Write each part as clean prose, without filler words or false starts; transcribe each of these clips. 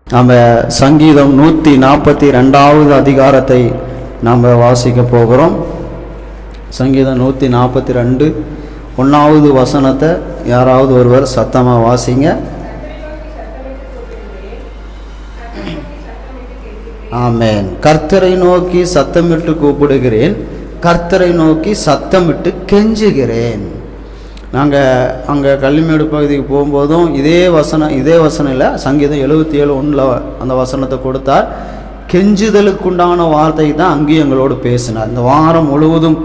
நம்ம சங்கீதம் 142வது அதிகாரத்தை நாம் வாசிக்க போகிறோம். சங்கீதம் 142 1வது வசனத்தை யாராவது ஒருவர் சத்தமாக வாசிங்க. ஆமென். கர்த்தரை நோக்கி சத்தமிட்டு கூப்பிடுகிறேன், கர்த்தரை நோக்கி சத்தமிட்டு கெஞ்சுகிறேன். நாங்கள் அங்கே கள்ளிமேடு பகுதிக்கு போகும்போதும் இதே வசனம் இல்லை, சங்கீதம் 77:1 அந்த வசனத்தை கொடுத்தார். கெஞ்சுதலுக்குண்டான வார்த்தை தான் அங்கேயும் எங்களோடு பேசினார். இந்த வாரம் முழுவதும்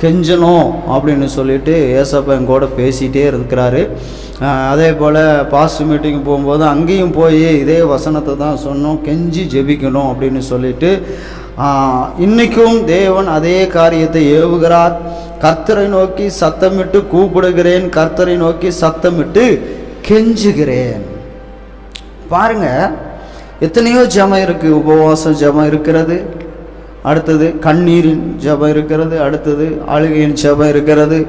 கெஞ்சணும் அப்படின்னு சொல்லிட்டு ஏசப்பா எங்கூட பேசிகிட்டே இருக்கிறாரு. அதே போல் பாஸ்ட் மீட்டிங் போகும்போது அங்கேயும் போய் இதே வசனத்தை தான் சொன்னோம், கெஞ்சி ஜெபிக்கணும் அப்படின்னு சொல்லிட்டு. இன்றைக்கும் தேவன் அதே காரியத்தை ஏவுகிறார். கர்த்தரை நோக்கி சத்தமிட்டு கூப்பிடுகிறேன், கர்த்தரை நோக்கி சத்தமிட்டு கெஞ்சுகிறேன். பாருங்க, எத்தனையோ ஜெபம் இருக்கு. உபவாசம் ஜெபம் இருக்கிறது, அடுத்தது கண்ணீரின் ஜெபம் இருக்கிறது, அடுத்தது அழுகையின் ஜெபம் இருக்கிறது,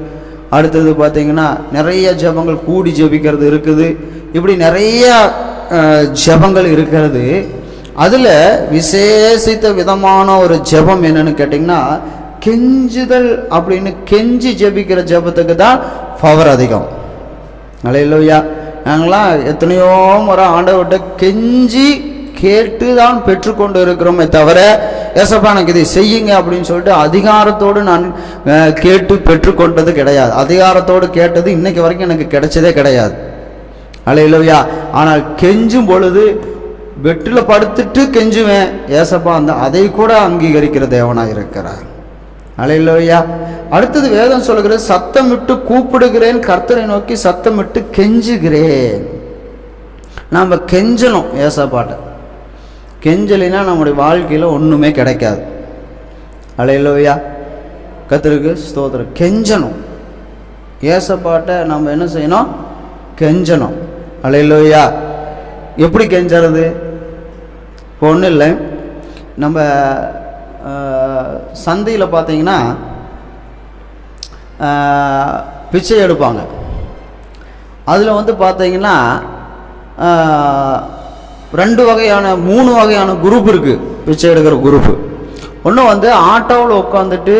அடுத்தது பார்த்தீங்கன்னா நிறைய ஜெபங்கள் கூடி ஜெபிக்கிறது இருக்குது. இப்படி நிறைய ஜெபங்கள் இருக்கிறது. அதில் விசேஷித்த விதமான ஒரு ஜெபம் என்னன்னு கேட்டிங்கன்னா கெஞ்சுதல். அப்படின்னு கெஞ்சி ஜெபிக்கிற ஜெபத்துக்கு தான் பவர் அதிகம். அல்லேலூயா. நாங்களாம் எத்தனையோ முறை ஆண்டவர்கிட்ட கெஞ்சி கேட்டு தான் பெற்றுக்கொண்டு இருக்கிறோமே தவிர, ஏசப்பா எனக்கு இதை செய்யுங்க அப்படின்னு சொல்லிட்டு அதிகாரத்தோடு நான் கேட்டு பெற்றுக்கொண்டது கிடையாது. அதிகாரத்தோடு கேட்டது இன்னைக்கு வரைக்கும் எனக்கு கிடைச்சதே கிடையாது. அல்லேலூயா. ஆனால் கெஞ்சும் பொழுது பெட்டில் படுத்துட்டு கெஞ்சுவேன், ஏசப்பா அதை கூட அங்கீகரிக்கிற தேவனாக இருக்கிறார். அல்லேலூயா. அடுத்தது வேதம் சொல்லுகிறது, சத்தமிட்டு கூப்பிடுகிறேன், கர்த்தரை நோக்கி சத்தமிட்டு கெஞ்சுகிறேன். நாம் கெஞ்சணும் ஏசப்பாட்ட. கெஞ்சலினா நம்முடைய வாழ்க்கையில் ஒன்றுமே கிடைக்காது. அல்லேலூயா. கர்த்தருக்கு ஸ்தோத்திரம். கெஞ்சணும் ஏசப்பாட்ட. நம்ம என்ன செய்யணும்? கெஞ்சணும். அல்லேலூயா. எப்படி கெஞ்சறது? இப்போ ஒன்றும் இல்லை, நம்ம சந்தையில் பார்த்தீங்கன்னா பிச்சை எடுப்பாங்க. அதில் வந்து பார்த்தீங்கன்னா 3 வகையான குரூப் இருக்குது. பிச்சை எடுக்கிற குரூப்பு. ஒன்று வந்து ஆட்டோவில் உட்காந்துட்டு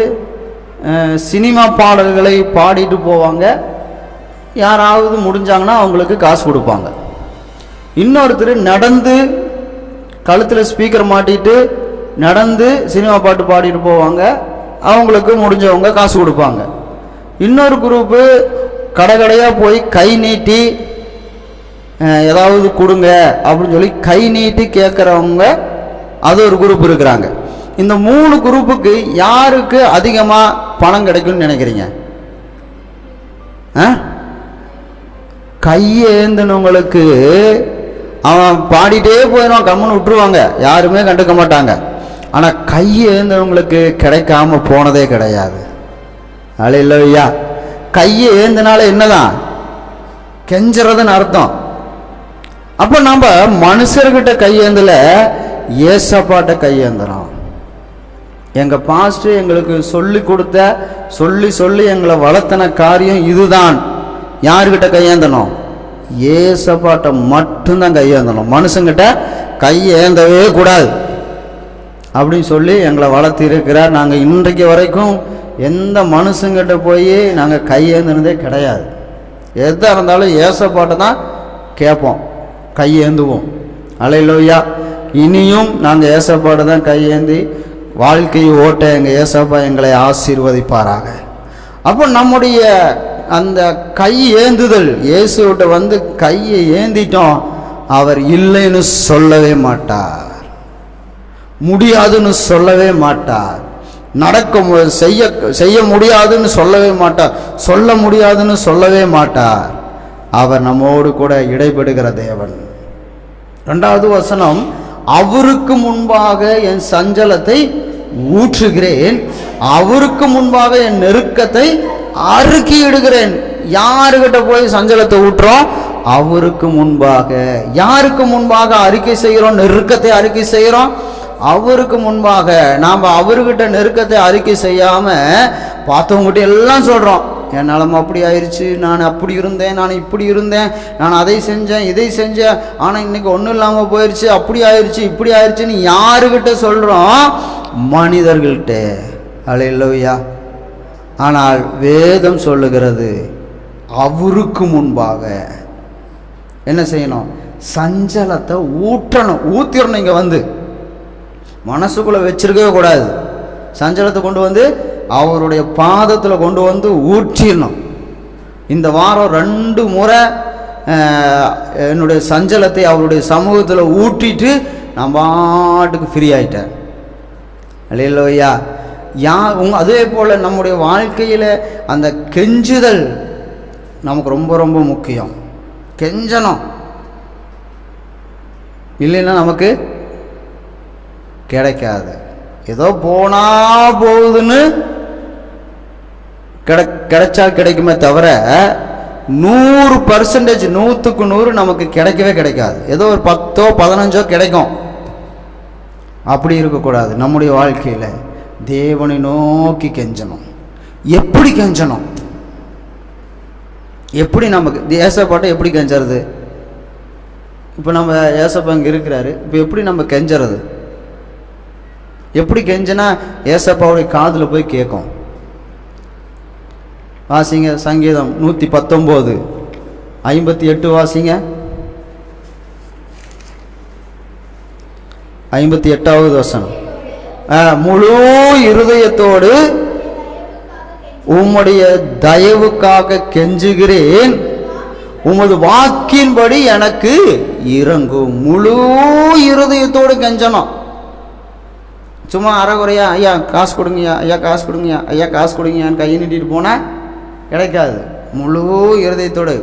சினிமா பாடல்களை பாடிட்டு போவாங்க. யாராவது முடிஞ்சாங்கன்னா அவங்களுக்கு காசு கொடுப்பாங்க. இன்னொருத்தர் நடந்து கழுத்தில் ஸ்பீக்கர் மாட்டிட்டு நடந்து சினிமா பாட்டு பாடிட்டு போவாங்க. அவங்களுக்கு முடிஞ்சவங்க காசு கொடுப்பாங்க. இன்னொரு குரூப்பு கடையாக போய் கை நீட்டி ஏதாவது கொடுங்க அப்படின்னு சொல்லி கை நீட்டி கேட்குறவங்க, அது ஒரு குரூப் இருக்கிறாங்க. இந்த 3 குரூப்புக்கு யாருக்கு அதிகமாக பணம் கிடைக்கும்னு நினைக்கிறீங்க? கையேந்தினவங்களுக்கு அவன் பாடிட்டே போயிடும், கம்முன்னு விட்டுருவாங்க, யாருமே கண்டுக்க மாட்டாங்க. ஆனால் கையேந்தினவங்களுக்கு கிடைக்காம போனதே கிடையாது. அல்லேலூயா. கையை ஏந்தினால என்னதான்? கெஞ்சுறதுன்னு அர்த்தம். அப்போ நம்ம மனுஷர்கிட்ட கையேந்தல, ஏசப்பாட்ட கையேந்துறோம். எங்க பாஸ்டர் எங்களுக்கு சொல்லி கொடுத்த சொல்லி எங்களை வளர்த்தன காரியம் இதுதான். யாருக்கிட்ட கையேந்தணும்? ஏசப்பாட்ட மட்டும்தான் கையேந்தணும். மனுஷங்கிட்ட கையேந்தவே கூடாது அப்படின்னு சொல்லி எங்களை வளர்த்தி இருக்கிறார். நாங்கள் இன்றைக்கு வரைக்கும் எந்த மனுஷங்கிட்ட போய் நாங்கள் கையேந்தினதே கிடையாது. எதாக இருந்தாலும் ஏசப்பாட்டை தான் கேட்போம், கையேந்துவோம். அல்லேலூயா. இனியும் நாங்கள் ஏசப்பாட்டை தான் கையேந்தி வாழ்க்கையை ஓட்ட எங்கள் ஏசப்பா எங்களை ஆசீர்வதிப்பாராக. அப்போ நம்முடைய அந்த கை ஏந்துதல், இயேசுவிட்ட வந்து கையை ஏந்திட்டோம், அவர் இல்லைன்னு சொல்லவே மாட்டார், முடியாதுன்னு சொல்லவே மாட்டார், செய்ய முடியாதுன்னு சொல்லவே மாட்டார், சொல்ல முடியாதுன்னு சொல்லவே மாட்டார். அவர் நம்மோடு கூட இடைபடுகிற தேவன். 2வது வசனம், அவருக்கு முன்பாக என் சஞ்சலத்தை ஊற்றுகிறேன், அவருக்கு முன்பாக என் நெருக்கத்தை அறிக்கையிடுகிறேன். யாருக்கிட்ட போய் சஞ்சலத்தை ஊற்றுறோம்? அவருக்கு முன்பாக. யாருக்கு முன்பாக அறிக்கை செய்கிறோம்? நெருக்கத்தை அறிக்கை செய்கிறோம் அவருக்கு முன்பாக. நாம் அவர்கிட்ட நெருக்கத்தை அறிக்கை செய்யாம பார்த்தவங்ககிட்ட எல்லாம் சொல்றோம், என் நிலமை அப்படி ஆயிடுச்சு, நான் அப்படி இருந்தேன், நான் இப்படி இருந்தேன், நான் அதை செஞ்சேன் இதை செஞ்சேன், ஆனால் இன்னைக்கு ஒன்றும் இல்லாமல் போயிடுச்சு, அப்படி ஆயிடுச்சு இப்படி ஆயிடுச்சுன்னு யாருக்கிட்ட சொல்கிறோம்? மனிதர்கள்கிட்ட. அல்லேலூயா. ஆனால் வேதம் சொல்லுகிறது அவருக்கு முன்பாக என்ன செய்யணும்? சஞ்சலத்தை ஊத்திடணும். இங்கே வந்து மனசுக்குள்ளே வச்சிருக்கவே கூடாது. சஞ்சலத்தை கொண்டு வந்து அவருடைய பாதத்தில் கொண்டு வந்து ஊற்றிடணும். இந்த வாரம் 2 முறை என்னுடைய சஞ்சலத்தை அவருடைய சமூகத்தில் ஊற்றிட்டு நான் பாட்டுக்கு ஃப்ரீ ஆகிட்டேன். அல்லேலூயா. அதே போல் நம்முடைய வாழ்க்கையில் அந்த கெஞ்சுதல் நமக்கு ரொம்ப ரொம்ப முக்கியம். கெஞ்சணும், இல்லைன்னா நமக்கு கிடைக்காது. ஏதோ போனா போகுதுன்னு கிடைச்சா கிடைக்குமே தவிர 100% 100க்கு 100 நமக்கு கிடைக்கவே கிடைக்காது. ஏதோ ஒரு 10ஓ 15ஓ கிடைக்கும். அப்படி இருக்கக்கூடாது. நம்முடைய வாழ்க்கையில் தேவனை நோக்கி கெஞ்சணும். எப்படி கெஞ்சணும்? எப்படி நமக்கு ஏசப்பாட்ட எப்படி கெஞ்சறது? இப்போ நம்ம ஏசப்பா இங்கே இருக்கிறாரு, இப்போ எப்படி நம்ம கெஞ்சறது? எப்படி கெஞ்சினா ஏசப்பாவுடைய காதில் போய் கேட்கும்? வாசிங்க சங்கீதம் 119 58 வாசிங்க. 58வது வசனம். முழு இருதயத்தோடு உம்முடைய தயவுக்காக கெஞ்சுகிறேன், உமது வாக்கின்படி எனக்கு இறங்கும். முழு இருதயத்தோடு கெஞ்சணும். சும்மா அறகுறையா ஐயா காசு கொடுங்கய்யா, ஐயா காசு கொடுங்கய்யா, ஐயா காசு கொடுங்கயான்னு கையை நீட்டிட்டு போனால் கிடைக்காது. முழு இருதயத்தோடு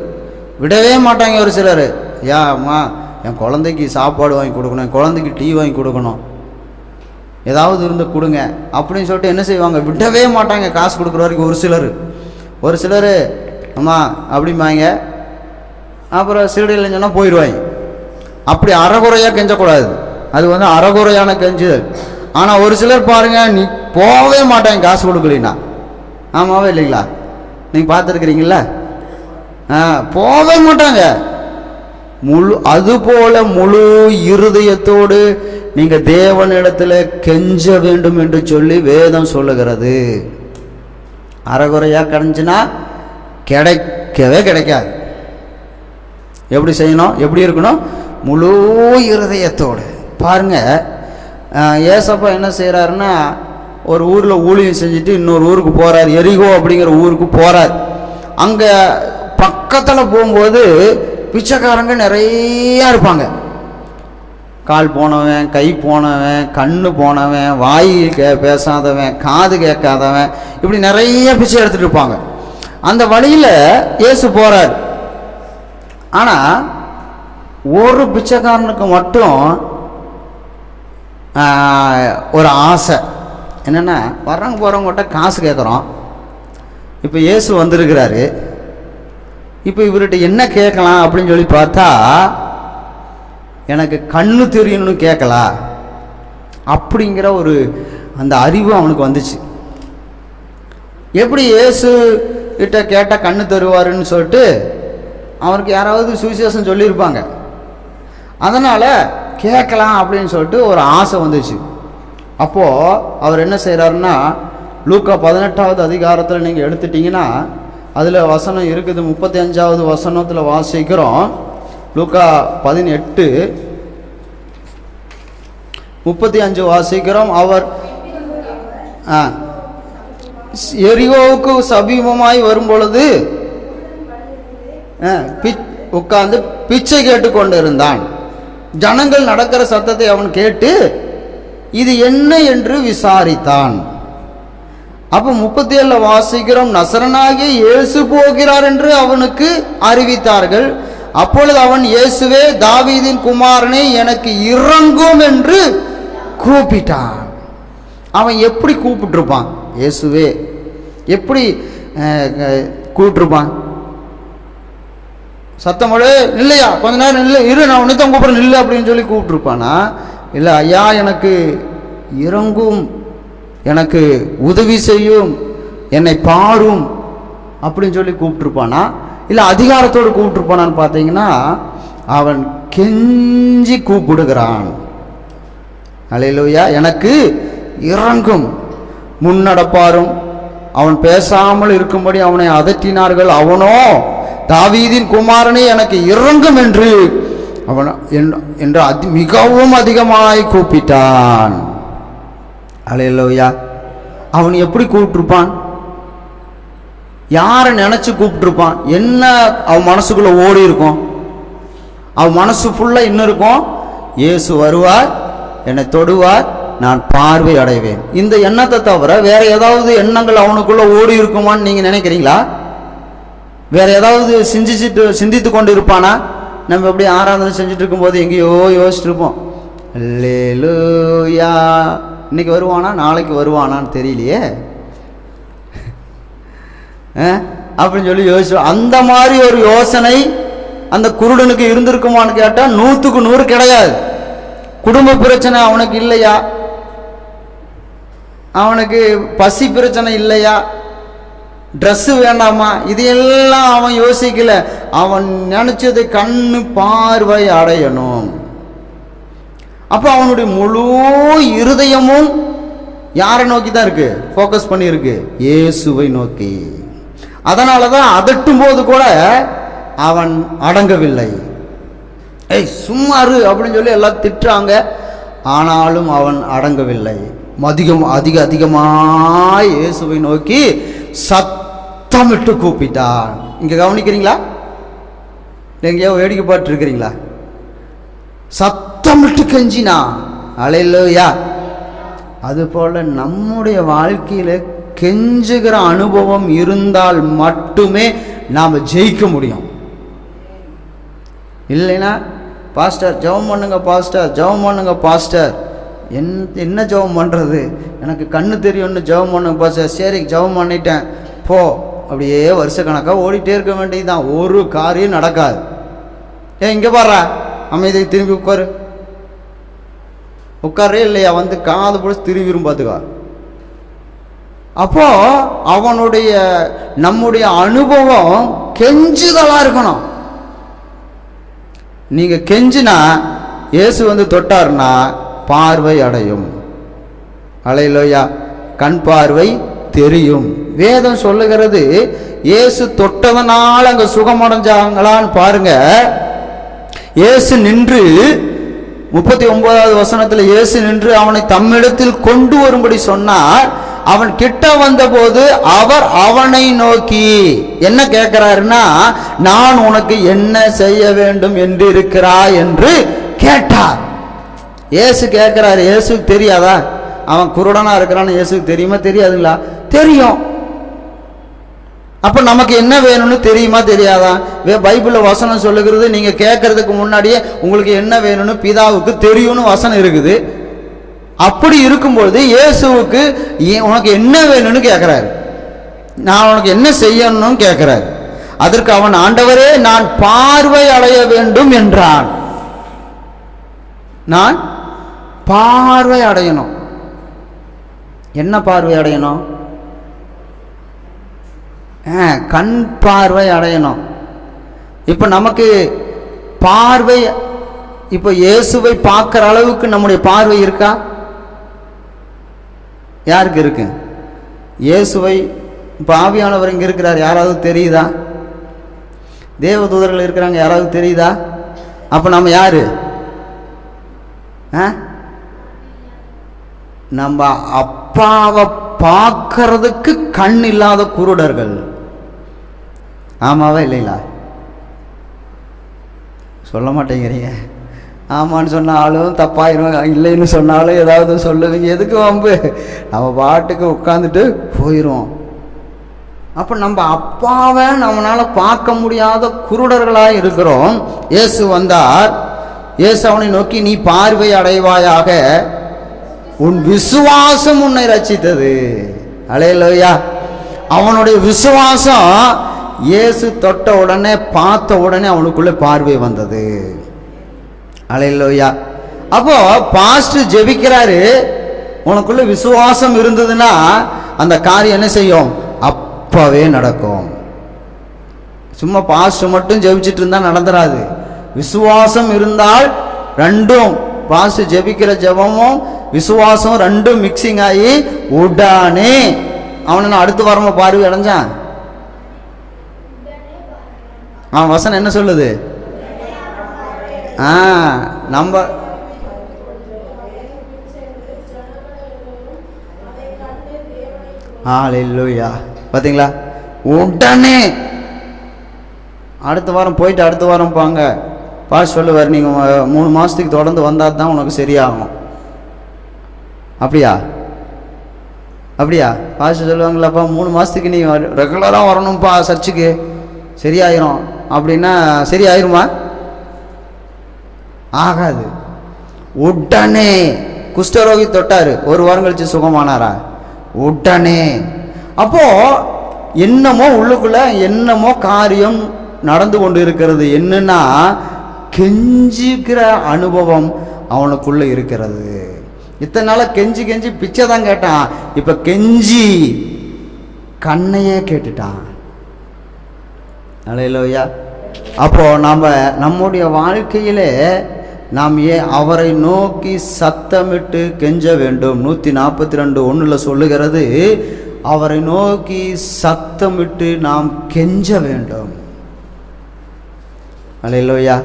விடவே மாட்டாங்க ஒரு சிலர். ஐயா அம்மா என் குழந்தைக்கு சாப்பாடு வாங்கி கொடுக்கணும், என் குழந்தைக்கு டீ வாங்கி கொடுக்கணும், ஏதாவது இருந்து கொடுங்க அப்படின்னு சொல்லிட்டு என்ன செய்வாங்க? விடவே மாட்டாங்க காசு கொடுக்குற வரைக்கும். ஒரு சிலர் அம்மா அப்படிம்பாங்க, அப்புறம் சீடையில் சொன்னால் போயிடுவாங்க. அப்படி அறகுறையாக கெஞ்சக்கூடாது. அது வந்து அறகுறையான கெஞ்சுதல். ஆனால் ஒரு சிலர் பாருங்கள், நீ போகவே மாட்டாங்க காசு கொடுக்கலனா. ஆமாவே இல்லைங்களா? நீங்கள் பார்த்துருக்குறீங்களா? போகவே மாட்டாங்க. அதுபோல முழு இருதயத்தோடு நீங்கள் தேவனிடத்தில் கெஞ்ச வேண்டும் என்று சொல்லி வேதம் சொல்லுகிறது. அறகுறையாக கிடைஞ்சுன்னா கிடைக்கவே கிடைக்காது. எப்படி செய்யணும்? எப்படி இருக்கணும்? முழு இருதயத்தோடு. பாருங்க, ஏசப்பா என்ன செய்கிறாருன்னா, ஒரு ஊரில் ஊழியம் செஞ்சுட்டு இன்னொரு ஊருக்கு போகிறார். எரிகோ அப்படிங்கிற ஊருக்கு போகிறார். அங்கே பக்கத்தில் போகும்போது பிச்சைக்காரங்க நிறையா இருப்பாங்க. கால் போனவன், கை போனவன், கண்ணு போனவன், வாய் பேசாதவன், காது கேட்காதவன், இப்படி நிறைய பிச்சை எடுத்துகிட்டு இருப்பாங்க. அந்த வழியில் இயேசு போகிறார். ஆனால் ஒரு பிச்சைக்காரனுக்கு மட்டும் ஒரு ஆசை. என்னென்னா, வர்றவங்க போகிறவங்ககிட்ட காசு கேட்குறோம். இப்போ இயேசு வந்திருக்கிறாரு. இப்போ இவர்கிட்ட என்ன கேட்கலாம் அப்படின்னு சொல்லி பார்த்தா, எனக்கு கண்ணு தெரியணும்னு கேட்கலாம் அப்படிங்கிற ஒரு அந்த அறிவு அவனுக்கு வந்துச்சு. எப்படி இயேசு கிட்ட கேட்டால் கண்ணு தருவாருன்னு சொல்லிட்டு அவருக்கு யாராவது சுவிசேஷம் சொல்லியிருப்பாங்க. அதனால் கேட்கலாம் அப்படின்னு சொல்லிட்டு ஒரு ஆசை வந்துச்சு. அப்போது அவர் என்ன செய்கிறாருன்னா, லூக்கா 18வது அதிகாரத்தில் நீங்கள் எடுத்துட்டிங்கன்னா அதில் வசனம் இருக்குது. 35வது வசனத்தில் வாசிக்கிறோம். லூக்கா 18:35 வாசிக்கிறோம். அவர் எரிகோவுக்கு சமீபமாய் வரும்பொழுது உட்கார்ந்து பிச்சை கேட்டுக்கொண்டு இருந்தான். ஜனங்கள் நடக்கிற சத்தத்தை அவன் கேட்டு இது என்ன என்று விசாரித்தான். அப்போ 37 வாசிக்கிறோம். நசரனாகிய இயேசு போகிறார் என்று அவனுக்கு அறிவித்தார்கள். அப்பொழுது அவன், இயேசுவே தாவீதின் குமாரனே எனக்கு இறங்கும் என்று கூப்பிட்டான். அவன் எப்படி கூப்பிட்டுருப்பான்? இயேசுவே எப்படி கூப்பிட்டுருப்பான்? சத்தமோடு இல்லையா, கொஞ்ச நேரம் இல்லை இரு, நான் உன்னை தான் கூப்பிட்றேன் இல்லை அப்படின்னு சொல்லி கூப்பிட்டுருப்பானா? இல்லை, ஐயா எனக்கு இறங்கும், எனக்கு உதவி செய்யும், என்னை பாரும் அப்படின்னு சொல்லி கூப்பிட்டுருப்பானா, இல்லை அதிகாரத்தோடு கூப்பிட்டுருப்பானான்னு பார்த்தீங்கன்னா அவன் கெஞ்சி கூப்பிடுகிறான். அல்லேலூயா. எனக்கு இறங்கும். முன்னடப்பாரும் அவன் பேசாமல் இருக்கும்படி அவனை அதட்டினார்கள். அவனோ தாவீதின் குமாரனே எனக்கு இறங்கும் என்று அவன் என்று மிகவும் அதிகமாய் கூப்பிட்டான். அல்லேலூயா. அவன் எப்படி கூப்பிட்டுருப்பான்? யாரை நினைச்சு கூப்பிட்டுருப்பான்? என்ன அவன் மனசுக்குள்ள ஓடி இருக்கும்? அவன் மனசு ஃபுல்லா என்ன இருக்கும்? இயேசு வருவார், என்னை தொடுவார், நான் பார்வை அடைவேன். இந்த எண்ணத்தை தவிர வேற ஏதாவது எண்ணங்கள் அவனுக்குள்ள ஓடி இருக்குமான்னு நீங்க நினைக்கிறீங்களா? வேற ஏதாவது சிந்தித்து கொண்டு இருப்பானா? நம்ம எப்படி ஆராதனை செஞ்சுட்டு இருக்கும்போது எங்கேயோ யோசிச்சுட்டு இருப்போம். அல்லேலூயா, இன்னைக்கு வருவானா நாளைக்கு வருவானான்னு தெரியலையே அப்படின்னு சொல்லி யோசிச்சோம். அந்த மாதிரி ஒரு யோசனை அந்த குருடனுக்கு இருந்திருக்குமான்னு கேட்டா 100க்கு 100 கிடையாது. குடும்ப பிரச்சனை அவனுக்கு இல்லையா? அவனுக்கு பசி பிரச்சனை இல்லையா? ட்ரெஸ் வேண்டாமா? இதையெல்லாம் அவன் யோசிக்கல. அவன் நினைச்சது கண்ணு பார்வை அடையணும். அப்போ அவனுடைய முழு இருதயமும் யாரை நோக்கி தான் இருக்கு? ஃபோக்கஸ் பண்ணி இருக்கு, இயேசுவை நோக்கி. அதனால தான் அதட்டும் போது கூட அவன் அடங்கவில்லை. ஏய் சும்மாரு அப்படின்னு சொல்லி எல்லாம் திட்டுறாங்க. ஆனாலும் அவன் அடங்கவில்லை. அதிகமாய் இயேசுவை நோக்கி சத்தமிட்டு கூப்பிட்டான். இங்க கவனிக்கிறீங்களா? எங்கேயோ வேடிக்கை பாட்டு இருக்கிறீங்களா? சத்தமிட்டு கெஞ்சினா. அல்லேலூயா. அதுபோல நம்முடைய வாழ்க்கையில கெஞ்சுகிற அனுபவம் இருந்தால் மட்டுமே நாம் ஜெயிக்க முடியும். இல்லைன்னா பாஸ்டர் ஜெபம் பண்ணுங்க, பாஸ்டர் ஜெபம் பண்ணுங்க, பாஸ்டர் என்ன ஜெபம் பண்ணுறது, எனக்கு கண்ணு தெரியும்னு ஜெபம் பண்ணுங்க பாஸ்டர். சரி ஜெபம் பண்ணிட்டேன் போ. அப்படியே வருஷக்கணக்காக ஓடிட்டே இருக்க வேண்டியதுதான். ஒரு காரியம் நடக்காது. இங்கே பாரு, அமைதியை திரும்பி உட்காரு. உட்காரே இல்லையா? வந்து காது பிடிச்சி திரும்பிரும் பார்த்துக்கா. அப்போ நம்முடைய அனுபவம் கெஞ்சுதலா இருக்கணும். நீங்க கெஞ்சினா இயேசு வந்து தொட்டார்னா பார்வை அடையும். அல்லேலூயா. கண் பார்வை தெரியும். வேதம் சொல்லுகிறது இயேசு தொட்டதனால அங்க சுகமடைஞ்சாங்களான்னு பாருங்க. இயேசு நின்று 39வது வசனத்தில் இயேசு நின்று அவனை தம்மிடத்தில் கொண்டு வரும்படி சொன்னார். அவன் கிட்ட வந்த போது அவர் அவனை நோக்கி என்ன கேட்கிறாருன்னா, நான் உனக்கு என்ன செய்ய வேண்டும் என்று இருக்கிறாய் என்று கேட்டார். இயேசு கேட்கிறார். இயேசுக்கு தெரியாதா? அவன் குருடனா இருக்கிறான்னு இயேசுக்கு தெரியுமா தெரியாதுங்களா? தெரியும். அப்ப நமக்கு என்ன வேணும்னு தெரியுமா தெரியாதா? பைபிள்ல வசனம் சொல்லுகிறது, நீங்க கேட்கறதுக்கு முன்னாடியே உங்களுக்கு என்ன வேணும்னு பிதாவுக்கு தெரியும்னு வசனம் இருக்குது. அப்படி இருக்கும்போது இயேசுவுக்கு உனக்கு என்ன வேணும்னு கேட்கிறாரு, நான் உனக்கு என்ன செய்யணும்னு கேட்கிறாரு. அதற்கு அவன், ஆண்டவரே நான் பார்வை அடைய வேண்டும் என்றான். நான் பார்வை அடையணும். என்ன பார்வை அடையணும்? கண் பார்வை அடையணும். இப்ப நமக்கு பார்வை, இப்ப இயேசுவை பார்க்கிற அளவுக்கு நம்முடைய பார்வை இருக்கா? யாருக்கு இருக்கு? இயேசுவை இப்ப ஆவியானவர் இங்க இருக்கிறார், யாராவது தெரியுதா? தேவதூதர்கள் இருக்கிறாங்க, யாராவது தெரியுதா? அப்ப நம்ம யாரு? நம்ம அப்பாவை பார்க்கறதுக்கு கண் இல்லாத குருடர்கள். ஆமாவா இல்லைங்களா? சொல்ல மாட்டேங்கிறீங்க. ஆமான்னு சொன்னாலும் தப்பாயிரும், இல்லைன்னு சொன்னாலும் ஏதாவது சொல்லுவீங்க. எதுக்கு வம்பு? நம்ம பாட்டுக்கு உட்காந்துட்டு போயிடும். அப்போ நம்ம அப்பாவை நம்மளால பார்க்க முடியாத குருடர்களாக இருக்கிறோம். இயேசு வந்தார். இயேசு அவனை நோக்கி, நீ பார்வை அடைவாயாக, உன் விசுவாசம் உன்னை ரட்சித்தது. அல்லேலூயா. அவனுடைய விசுவாசம் இயேசு தொட்ட உடனே, பார்த்த உடனே அவனுக்குள்ள பார்வை வந்தது. அல்லேலூயா. அப்போ பாஸ்டர் ஜெபிக்கிறாரு, உனக்குள்ள விசுவாசம் இருந்ததுன்னா அந்த காரியம் என்ன செய்யும்? அப்பவே நடக்கும். சும்மா பாஸ்டர் மட்டும் ஜெபிச்சுட்டு இருந்தால் நடந்துடாது. விசுவாசம் இருந்தால் ரெண்டும், பாஸ்டர் ஜெபிக்கிற ஜெபமும் விசுவாசம் ரெண்டும் மிக்சிங் ஆகி உடனே அவனை அடுத்து வரமா பார்வை அடைஞ்சான். வசனம் என்ன சொல்லுது? நம்ம ஹல்லேலூயா. பார்த்தீங்களா? உடனே அடுத்த வாரம் போயிட்டு அடுத்த வாரம் பாங்க பாஸ் சொல்லுவார், நீங்கள் 3 மாதத்துக்கு தொடர்ந்து வந்தால் தான் உனக்கு சரியாகும். அப்படியா? அப்படியா? பாஸ் சொல்லுவாங்களாப்பா 3 மாதத்துக்கு நீ ரெகுலராக வரணும்ப்பா சர்ச்சுக்கு, சரியாயிரும் அப்படின்னா சரியாயிருமா? ஆகாது. உடனே குஷ்டரோகி தொட்டாரு, 1 வாரம் கழிச்சு சுகமானாரா? உடனே. அப்போ என்னமோ உள்ளுக்குள்ள என்னமோ காரியம் நடந்து கொண்டு இருக்கிறது. என்னன்னா கெஞ்சிக்கிற அனுபவம் அவனுக்குள்ள இருக்கிறது. இத்தனை நாள கெஞ்சி கெஞ்சி பிச்சை தான் கேட்டான், இப்ப கெஞ்சி கண்ணையே கேட்டுட்டான். அல்லேலூயா. அப்போ நம்முடைய வாழ்க்கையிலே நாம் அவரை நோக்கி சத்தமிட்டு கெஞ்ச வேண்டும். 142:1 சொல்லுகிறது, அவரை நோக்கி சத்தமிட்டு நாம் கெஞ்ச வேண்டும். அல்லேலூயா.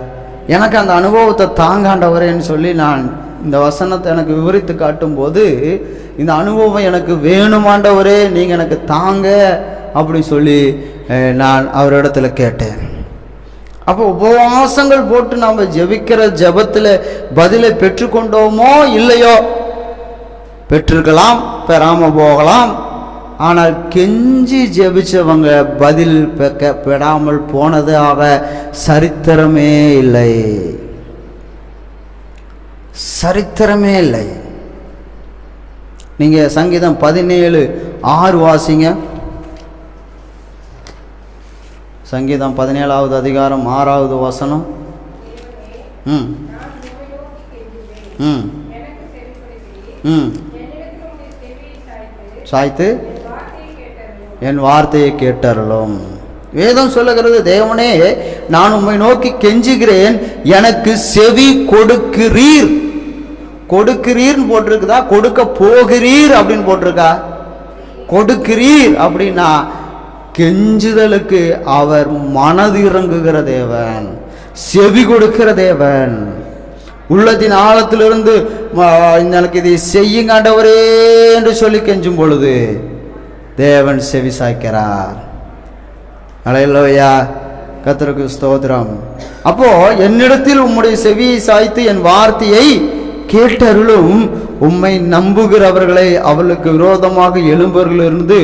எனக்கு அந்த அனுபவத்தை தாங்காண்டவரேன்னு சொல்லி நான் இந்த வசனத்தை எனக்கு விவரித்து காட்டும் போது, இந்த அனுபவம் எனக்கு வேணுமாண்டவரே, நீங்க எனக்கு தாங்க அப்படி சொல்லி நான் அவரிடத்துல கேட்டேன். அப்போ உபவாசங்கள் போட்டு நாம் ஜெபிக்கிற ஜெபத்தில் பதிலை பெற்றுக்கொண்டோமோ இல்லையோ, பெற்றிருக்கலாம், பெறாம போகலாம். ஆனால் கெஞ்சி ஜெபிச்சவங்க பதில் பெறாமல் போனதாக சரித்திரமே இல்லை, சரித்திரமே இல்லை. நீங்க சங்கீதம் 17:6 வாசிங்க. சங்கீதம் 17வது அதிகாரம் 6வது வசனம். சாய்த்து என் வார்த்தையை கேட்டருளும். வேதம் சொல்லுகிறது, தேவனே நான் உம்மை நோக்கி கெஞ்சுகிறேன், எனக்கு செவி கொடுக்கிறீர். கொடுக்கிறீர்னு போட்டிருக்குதா, கொடுக்க போகிறீர் அப்படின்னு போட்டிருக்கா? கொடுக்கிறீர் அப்படின்னா கெஞ்சுதலுக்கு அவர் மனது இறங்குகிற தேவன், செவி கொடுக்கிற தேவன். உள்ளத்தின் ஆழத்திலிருந்து எனக்கு இதை செய்யுங்க ஆண்டவரே என்று சொல்லி கெஞ்சும் பொழுது தேவன் செவி சாய்க்கிறார். அல்லேலூயா. கர்த்தருக்கு ஸ்தோத்திரம். அப்போ என்னிடத்தில் உம்முடைய செவியை சாய்த்து என் வார்த்தையை கேட்டருளும். உம்மை நம்புகிறவர்களை அவர்களுக்கு விரோதமாக எழும்பவர்களிலிருந்து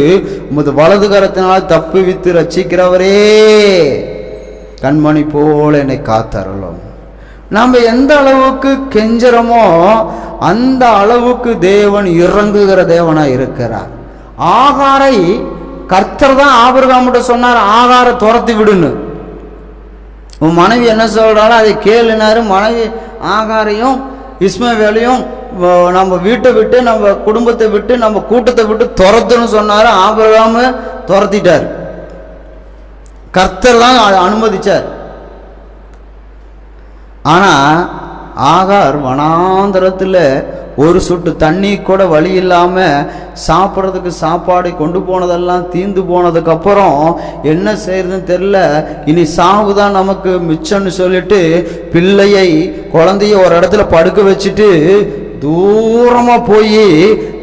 உமது வலது கரத்தினால் தப்புவித்து ரட்சிக்கிறவரே, கண்மணி போல என்னை காத்தருளும். நாம் எந்த அளவுக்கு கெஞ்சறமோ அந்த அளவுக்கு தேவன் இறங்குகிற தேவனா இருக்கிறார். ஆகாரை கர்த்தர் தான் ஆபிரகாம்கிட்ட சொன்னார், ஆகாரை துரத்தி விடுன்னு. உன் மனைவி என்ன சொல்றாலும் அதை கேளுனாரு. மனைவி ஆகாரையும் இஸ்மவேலையும் நம்ம வீட்டை விட்டு, நம்ம குடும்பத்தை விட்டு, நம்ம கூட்டத்தை விட்டு துரத்துன்னு சொன்னாரு. ஆபிரகாம் துரத்திட்டார், கர்த்தர் தான் அனுமதிச்சார். ஆனா ஆகார் வனாந்தரத்தில் ஒரு சொட்டு தண்ணி கூட வழி இல்லாம சாப்பிட்றதுக்கு சாப்பாடு கொண்டு போனதெல்லாம் தீந்து போனதுக்கு அப்புறம் என்ன செய்யறதுன்னு தெரியல. இனி சாவுதான் நமக்கு மிச்சம்னு சொல்லிட்டு பிள்ளையை, குழந்தைய ஒரு இடத்துல படுக்க வச்சுட்டு தூரமா போய்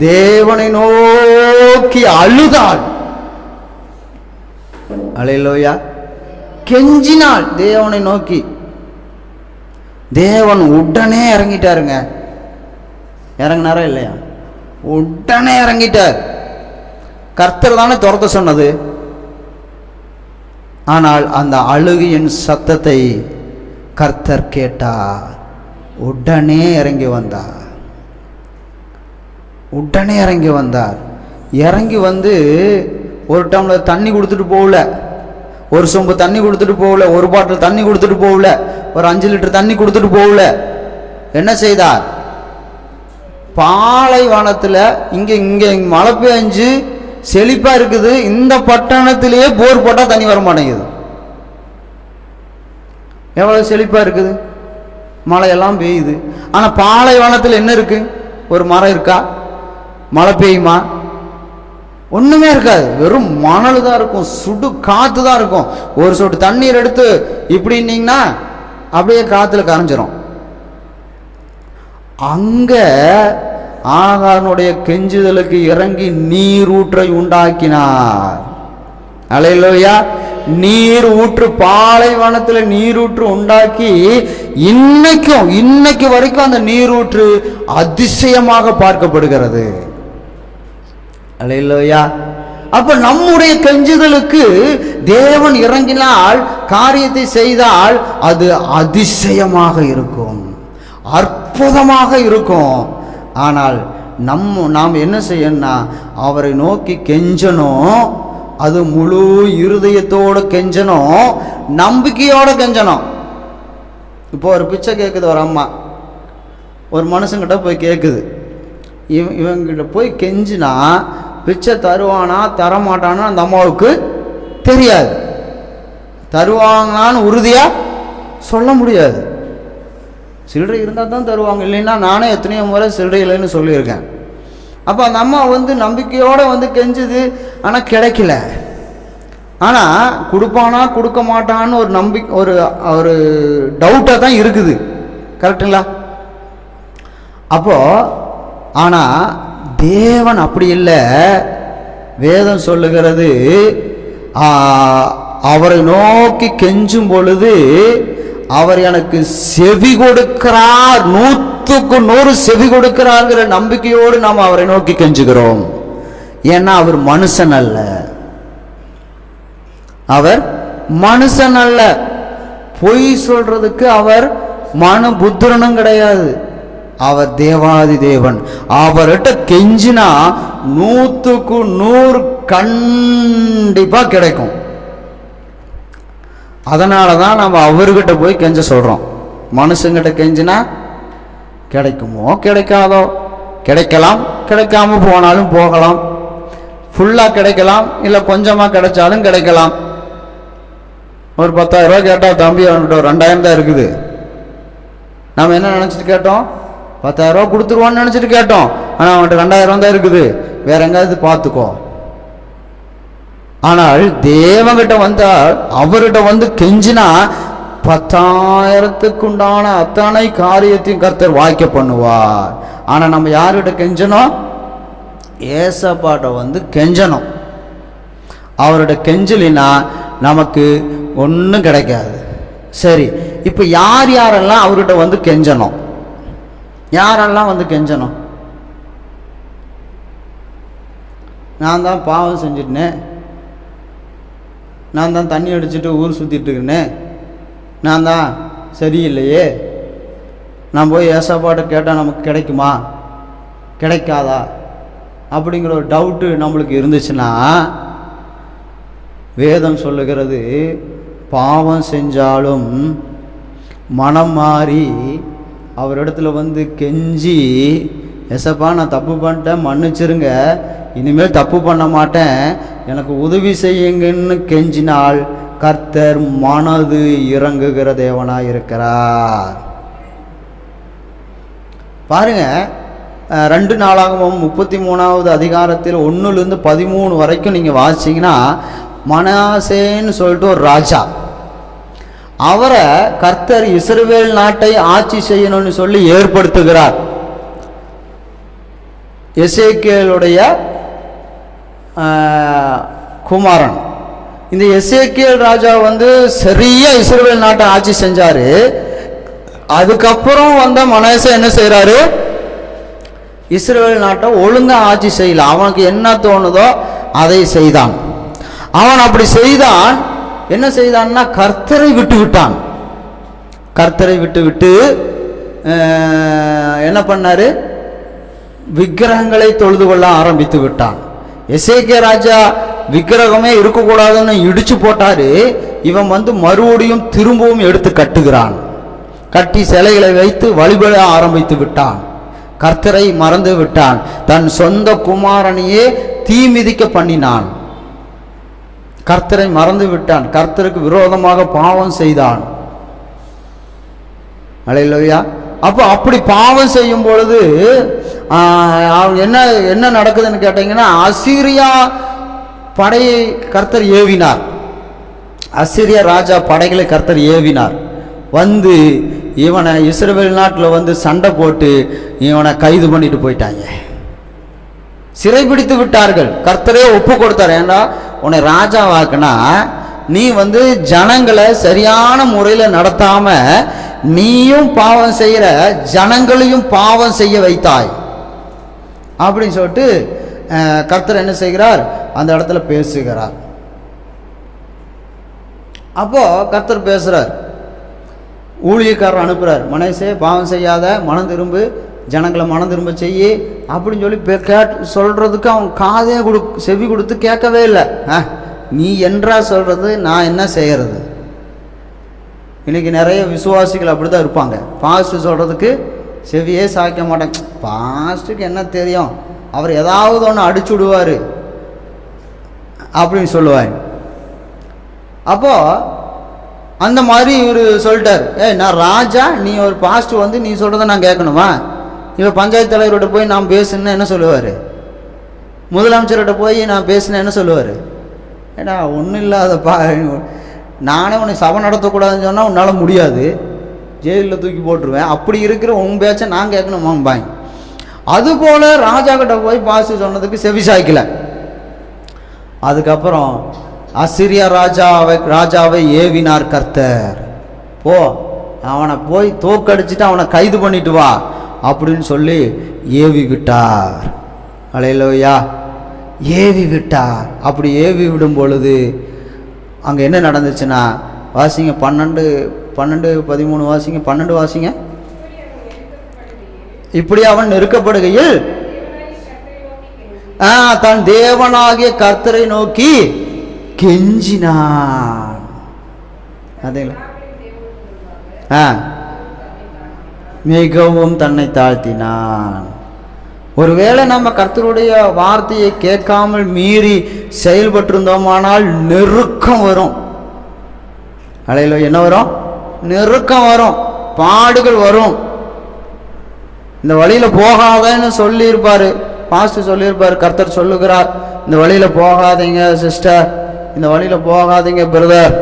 தேவனை நோக்கி அழுதாள். அல்லேலூயா. கெஞ்சினாள் தேவனை நோக்கி. தேவன் உடனே இறங்கிட்டாருங்க. இறங்கினாரா இல்லையா? உடனே இறங்கிட்டார். கர்த்தர் தானே துரத்த சொன்னது. ஆனால் அந்த அழுகையின் சத்தத்தை கர்த்தர் கேட்டார். உடனே இறங்கி வந்தார். உடனே இறங்கி வந்தார். இறங்கி வந்து ஒரு டம்ளர் தண்ணி கொடுத்துட்டு போகல, ஒரு சொம்பு தண்ணி கொடுத்துட்டு போகல, ஒரு பாட்டில் தண்ணி கொடுத்துட்டு போகல, ஒரு 5 லிட்டர் தண்ணி கொடுத்துட்டு போகல. என்ன செய்தார்? பாலைவனத்தில் இங்கே மழை பெஞ்சு செழிப்பா இருக்குது, இந்த பட்டணத்திலேயே போர் போட்டால் தண்ணி வர மாட்டேங்குது. எவ்வளோ செழிப்பாக இருக்குது, மழையெல்லாம் பெய்யுது. ஆனால் பாலைவனத்தில் என்ன இருக்கு? ஒரு மரம் இருக்கா? மழை பெய்யுமா? ஒன்றுமே இருக்காது. வெறும் மணல் தான் இருக்கும், சுடு காற்று தான் இருக்கும். ஒரு சொட்டு தண்ணீர் எடுத்து இப்படின்னீங்கன்னா அப்படியே காற்றுல கரைஞ்சிரும். அங்கே ஆகாரனுடைய கெஞ்சுதலுக்கு இறங்கி நீரூற்றை உண்டாக்கினார். அல்லேலூயா. நீர் ஊற்று, பாலைவனத்தில் நீரூற்று உண்டாக்கி இன்னைக்கு வரைக்கும் அந்த நீரூற்று அதிசயமாக பார்க்கப்படுகிறது. அல்லேலூயா. அப்ப நம்முடைய கெஞ்சுதலுக்கு தேவன் இறங்கினால், காரியத்தை செய்தால் அது அதிசயமாக இருக்கும், அற்புதமாக இருக்கும். ஆனால் நாம் என்ன செய்யணும்னா அவரை நோக்கி கெஞ்சணும். அது முழு இருதயத்தோடு கெஞ்சணும், நம்பிக்கையோடு கெஞ்சணும். இப்போ ஒரு பிச்சை கேட்குது ஒரு அம்மா, ஒரு மனுஷங்கிட்ட போய் கேட்குது. இவங்கிட்ட போய் கெஞ்சினா பிச்சை தருவானா தரமாட்டானா அந்த அம்மாவுக்கு தெரியாது. தருவாங்களான்னு உறுதியாக சொல்ல முடியாது. சில்லறை இருந்தால் தான் தருவாங்க, இல்லைன்னா நானே எத்தனையோ முறை சில்லறை இல்லைன்னு சொல்லியிருக்கேன். அப்போ அந்த அம்மா நம்பிக்கையோடு கெஞ்சுது, ஆனால் கிடைக்கல. ஆனால் கொடுப்பானா கொடுக்க மாட்டான்னு ஒரு நம்பிக்கை, ஒரு டவுட்டாக தான் இருக்குது. கரெக்டுங்களா? அப்போது ஆனால் தேவன் அப்படி இல்லை. வேதம் சொல்லுகிறது, அவரை நோக்கி கெஞ்சும் பொழுது அவர் எனக்கு செவி கொடுக்கிறார், 100க்கு 100 செவி கொடுக்கிறார்ங்கிற நம்பிக்கையோடு நாம் அவரை நோக்கி கெஞ்சுகிறோம். ஏன்னா அவர் மனுஷன் அல்ல, அவர் மனுஷன் அல்ல. பொய் சொல்றதுக்கு அவர் புத்திரனும் கிடையாது. அவர் தேவாதி தேவன். அவர்கிட்ட கெஞ்சினா 100க்கு 100 கண்டிப்பா கிடைக்கும். அதனால தான் நம்ம அவர்கிட்ட போய் கெஞ்ச சொல்றோம். மனுஷங்கிட்ட கெஞ்சினா கிடைக்குமோ கிடைக்காதோ, கிடைக்கலாம், கிடைக்காம போனாலும் போகலாம், ஃபுல்லா கிடைக்கலாம், இல்லை கொஞ்சமா கிடைச்சாலும் கிடைக்கலாம். ஒரு 10,000 ரூபா கேட்டா, தம்பி அவன்கிட்ட ஒரு 2,000 தான் இருக்குது. நம்ம என்ன நினைச்சிட்டு கேட்டோம்? 10,000 ரூபா கொடுத்துருவான்னு நினைச்சிட்டு கேட்டோம். ஆனால் அவன்கிட்ட 2,000 தான் இருக்குது, வேற எங்காவது பார்த்துக்கோ. ஆனால் தேவங்கிட்ட வந்தால், அவர்கிட்ட கெஞ்சினா 10,000க்கு உண்டான அத்தனை காரியத்தையும் கர்த்தர் வாய்க்க பண்ணுவார். ஆனால் நம்ம யார்கிட்ட கெஞ்சணும்? ஏசப்பாட்ட கெஞ்சணும். அவரோட கெஞ்சலினா நமக்கு ஒன்றும் கிடைக்காது. சரி, இப்போ யாரெல்லாம் அவர்கிட்ட கெஞ்சணும்? யாரெல்லாம் கெஞ்சணும்? நான் தான் பாவம் செஞ்சுட்டேன், நான் தான் தண்ணி அடிச்சுட்டு ஊர் சுற்றிட்டு இருக்கேனே, நான் தான் சரியில்லையே, நான் போய் ஏசப்பாட்ட கேட்டால் நமக்கு கிடைக்குமா கிடைக்காதா அப்படிங்கிற ஒரு டவுட்டு நம்மளுக்கு இருந்துச்சுன்னா, வேதம் சொல்லுகிறது, பாவம் செஞ்சாலும் மனம் மாறி அவரிடத்துல கெஞ்சி, எசப்பா நான் தப்பு பண்ணிட்டேன், மன்னிச்சிருங்க, இனிமேல் தப்பு பண்ண மாட்டேன், எனக்கு உதவி செய்யுங்கன்னு கெஞ்சினால் கர்த்தர் மனது இறங்குகிற தேவனாய் இருக்கிறார். பாருங்க, 2 நாளாகமம் 33வது அதிகாரத்தில் 1-13 வரைக்கும் நீங்க வாசிச்சீங்கன்னா, மனாசேன்னு சொல்லிட்டு ஒரு ராஜா, அவரை கர்த்தர் இஸ்ரவேல் நாட்டை ஆட்சி செய்யணும்னு சொல்லி ஏற்படுத்துகிறார். எசேக்கியேலுடைய குமாரன். இந்த எசேக்கியேல் ராஜா சரியா இஸ்ரவேல் நாட்டை ஆட்சி செஞ்சாரு. அதுக்கப்புறம் மனாசே என்ன செய்யறாரு? இஸ்ரவேல் நாட்டை ஒழுங்கா ஆட்சி செய்யல. அவனுக்கு என்ன தோணுதோ அதை செய்தான். அவன் அப்படி செய்தான். என்ன செய்தான்னா, கர்த்தரை விட்டு விட்டான். கர்த்தரை விட்டு என்ன பண்ணாரு? விக்கிரகங்களை தொழுது கொள்ள ஆரம்பித்து விட்டான். எசேக்கியா ராஜா விக்கிரகமே இருக்கக்கூடாதுன்னு இடிச்சு போட்டாரு. இவன் மறுபடியும் திரும்பவும் எடுத்து கட்டுகிறான். கட்டி சிலைகளை வைத்து வழிபட ஆரம்பித்து விட்டான். கர்த்தரை மறந்து விட்டான். தன் சொந்த குமாரனையே தீ மிதிக்க பண்ணினான். கர்த்தரை மறந்து விட்டான். கர்த்தருக்கு விரோதமாக பாவம் செய்தான். அல்லேலூயா. அப்போ அப்படி பாவம் செய்யும் பொழுது என்ன என்ன நடக்குதுன்னு கேட்டீங்கன்னா, அசீரியா படையை கர்த்தர் ஏவினார். அசீரியா ராஜா படைகளை கர்த்தர் ஏவினார். வந்து இவனை இஸ்ரவேல் நாட்டில் வந்து சண்டை போட்டு இவனை கைது பண்ணிட்டு போயிட்டாங்க, சிறைபிடித்து விட்டார்கள். கர்த்தரே ஒப்பு கொடுத்தார். ஏன்னா உன்னை ராஜாவாக்குனா நீ வந்து ஜனங்களை சரியான முறையில் நடத்தாம நீயும் பாவம் செய்கிற, ஜனங்களையும் பாவம் செய்ய வைத்தாய் அப்படின்னு சொல்லிட்டு கர்த்தர் என்ன செய்கிறார், அந்த இடத்துல பேசுகிறார். அப்போ கர்த்தர் பேசுறார், ஊழியக்காரர் அனுப்புறார், மனசே பாவம் செய்யாத, மனம் திரும்பு, ஜனங்களை மனம் திரும்ப செய்ய அப்படின்னு சொல்லி சொல்றதுக்கு அவன் காதே செவி கொடுத்து கேட்கவே இல்லை. நீ என்றா சொல்றது, நான் என்ன செய்யறது? இன்னைக்கு நிறைய விசுவாசிகள் அப்படிதான் இருப்பாங்க. பாஸ்ட் சொல்றதுக்கு செவியே சாய்க்க மாட்டேன். பாஸ்ட்டுக்கு என்ன தெரியும், அவர் ஏதாவது ஒன்று அடிச்சு விடுவார் அப்படின்னு சொல்லுவாங்க. அப்போ அந்த மாதிரி இவர் சொல்லிட்டார், நான் ராஜா, நீ ஒரு பாஸ்ட் வந்து நீ சொல்றதை நான் கேட்கணுமா? இவன் பஞ்சாயத்து தலைவர்கிட்ட போய் நான் பேசுனா என்ன சொல்லுவார்? முதலமைச்சர்கிட்ட போய் நான் பேசுனேன் என்ன சொல்லுவார்? ஏடா ஒன்றும் இல்லாத நானே உன்னை சபை நடத்தக்கூடாதுன்னு சொன்னால் உன்னால் முடியாது, ஜெயிலில் தூக்கி போட்டுருவேன். அப்படி இருக்கிற உன் பேச்சை நான் கேட்கணுமாம்பாங்க. அதுபோல் ராஜா கிட்ட போய் பாஸ்ட் சொன்னதுக்கு செவி சாய்க்கல. அதுக்கப்புறம் அசிரியா ராஜாவை ஏவினார் கர்த்தர். போ, அவனை போய் தோக்கடிச்சிட்டு அவனை கைது பண்ணிட்டு வா அப்படின்னு சொல்லி ஏவி விட்டார். அல்லேலூயா, ஏவி விட்டார். அப்படி ஏவி விடும் பொழுது அங்கே என்ன நடந்துச்சுன்னா, வாசிங்க 12:13 வாசிங்க, 12 வாசிங்க. இப்படி அவன் நெருக்கப்படுகையில் தன் தேவனாகிய கர்த்தரை நோக்கி கெஞ்சினான். அதேங்களா, மிகவும் தன்னை தாழ்த்தினான். ஒருவேளை நம்ம கர்த்தருடைய வார்த்தையை கேட்காமல் மீறி செயல்பட்டிருந்தோமானால் நெருக்கம் வரும். அலையில என்ன வரும்? நெருக்கம் வரும், பாடுகள் வரும். இந்த வழியில போகாதன்னு சொல்லியிருப்பாரு, பாஸ்டர் சொல்லியிருப்பாரு, கர்த்தர் சொல்லுகிறார், இந்த வழியில போகாதீங்க சிஸ்டர், இந்த வழியில போகாதீங்க பிரதர்.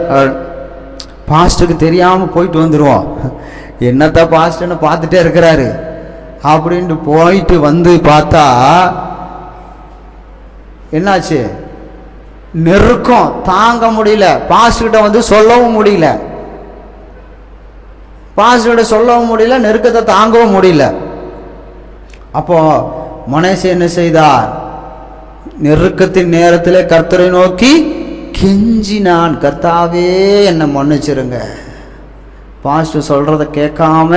பாஸ்டருக்கு தெரியாம போயிட்டு வந்துடுவோம். என்னத்த பாஸ்டர்னு பார்த்துட்டே இருக்கிறாரு அப்படின்ட்டு போயிட்டு வந்து பார்த்தா என்னாச்சு? நெருக்கம் தாங்க முடியல. பாஸ்டர்கிட்ட வந்து சொல்லவும் முடியல, பாஸ்டர்கிட்ட சொல்லவும் முடியல, நெருக்கத்தை தாங்கவும் முடியல. அப்போ மனசு என்ன செய்தார்? நெருக்கத்தின் நேரத்தில் கர்த்தரை நோக்கி கெஞ்சினான், கர்த்தாவே என்னை மன்னிச்சிருங்க, பாஸ்டர் சொல்றதை கேட்காம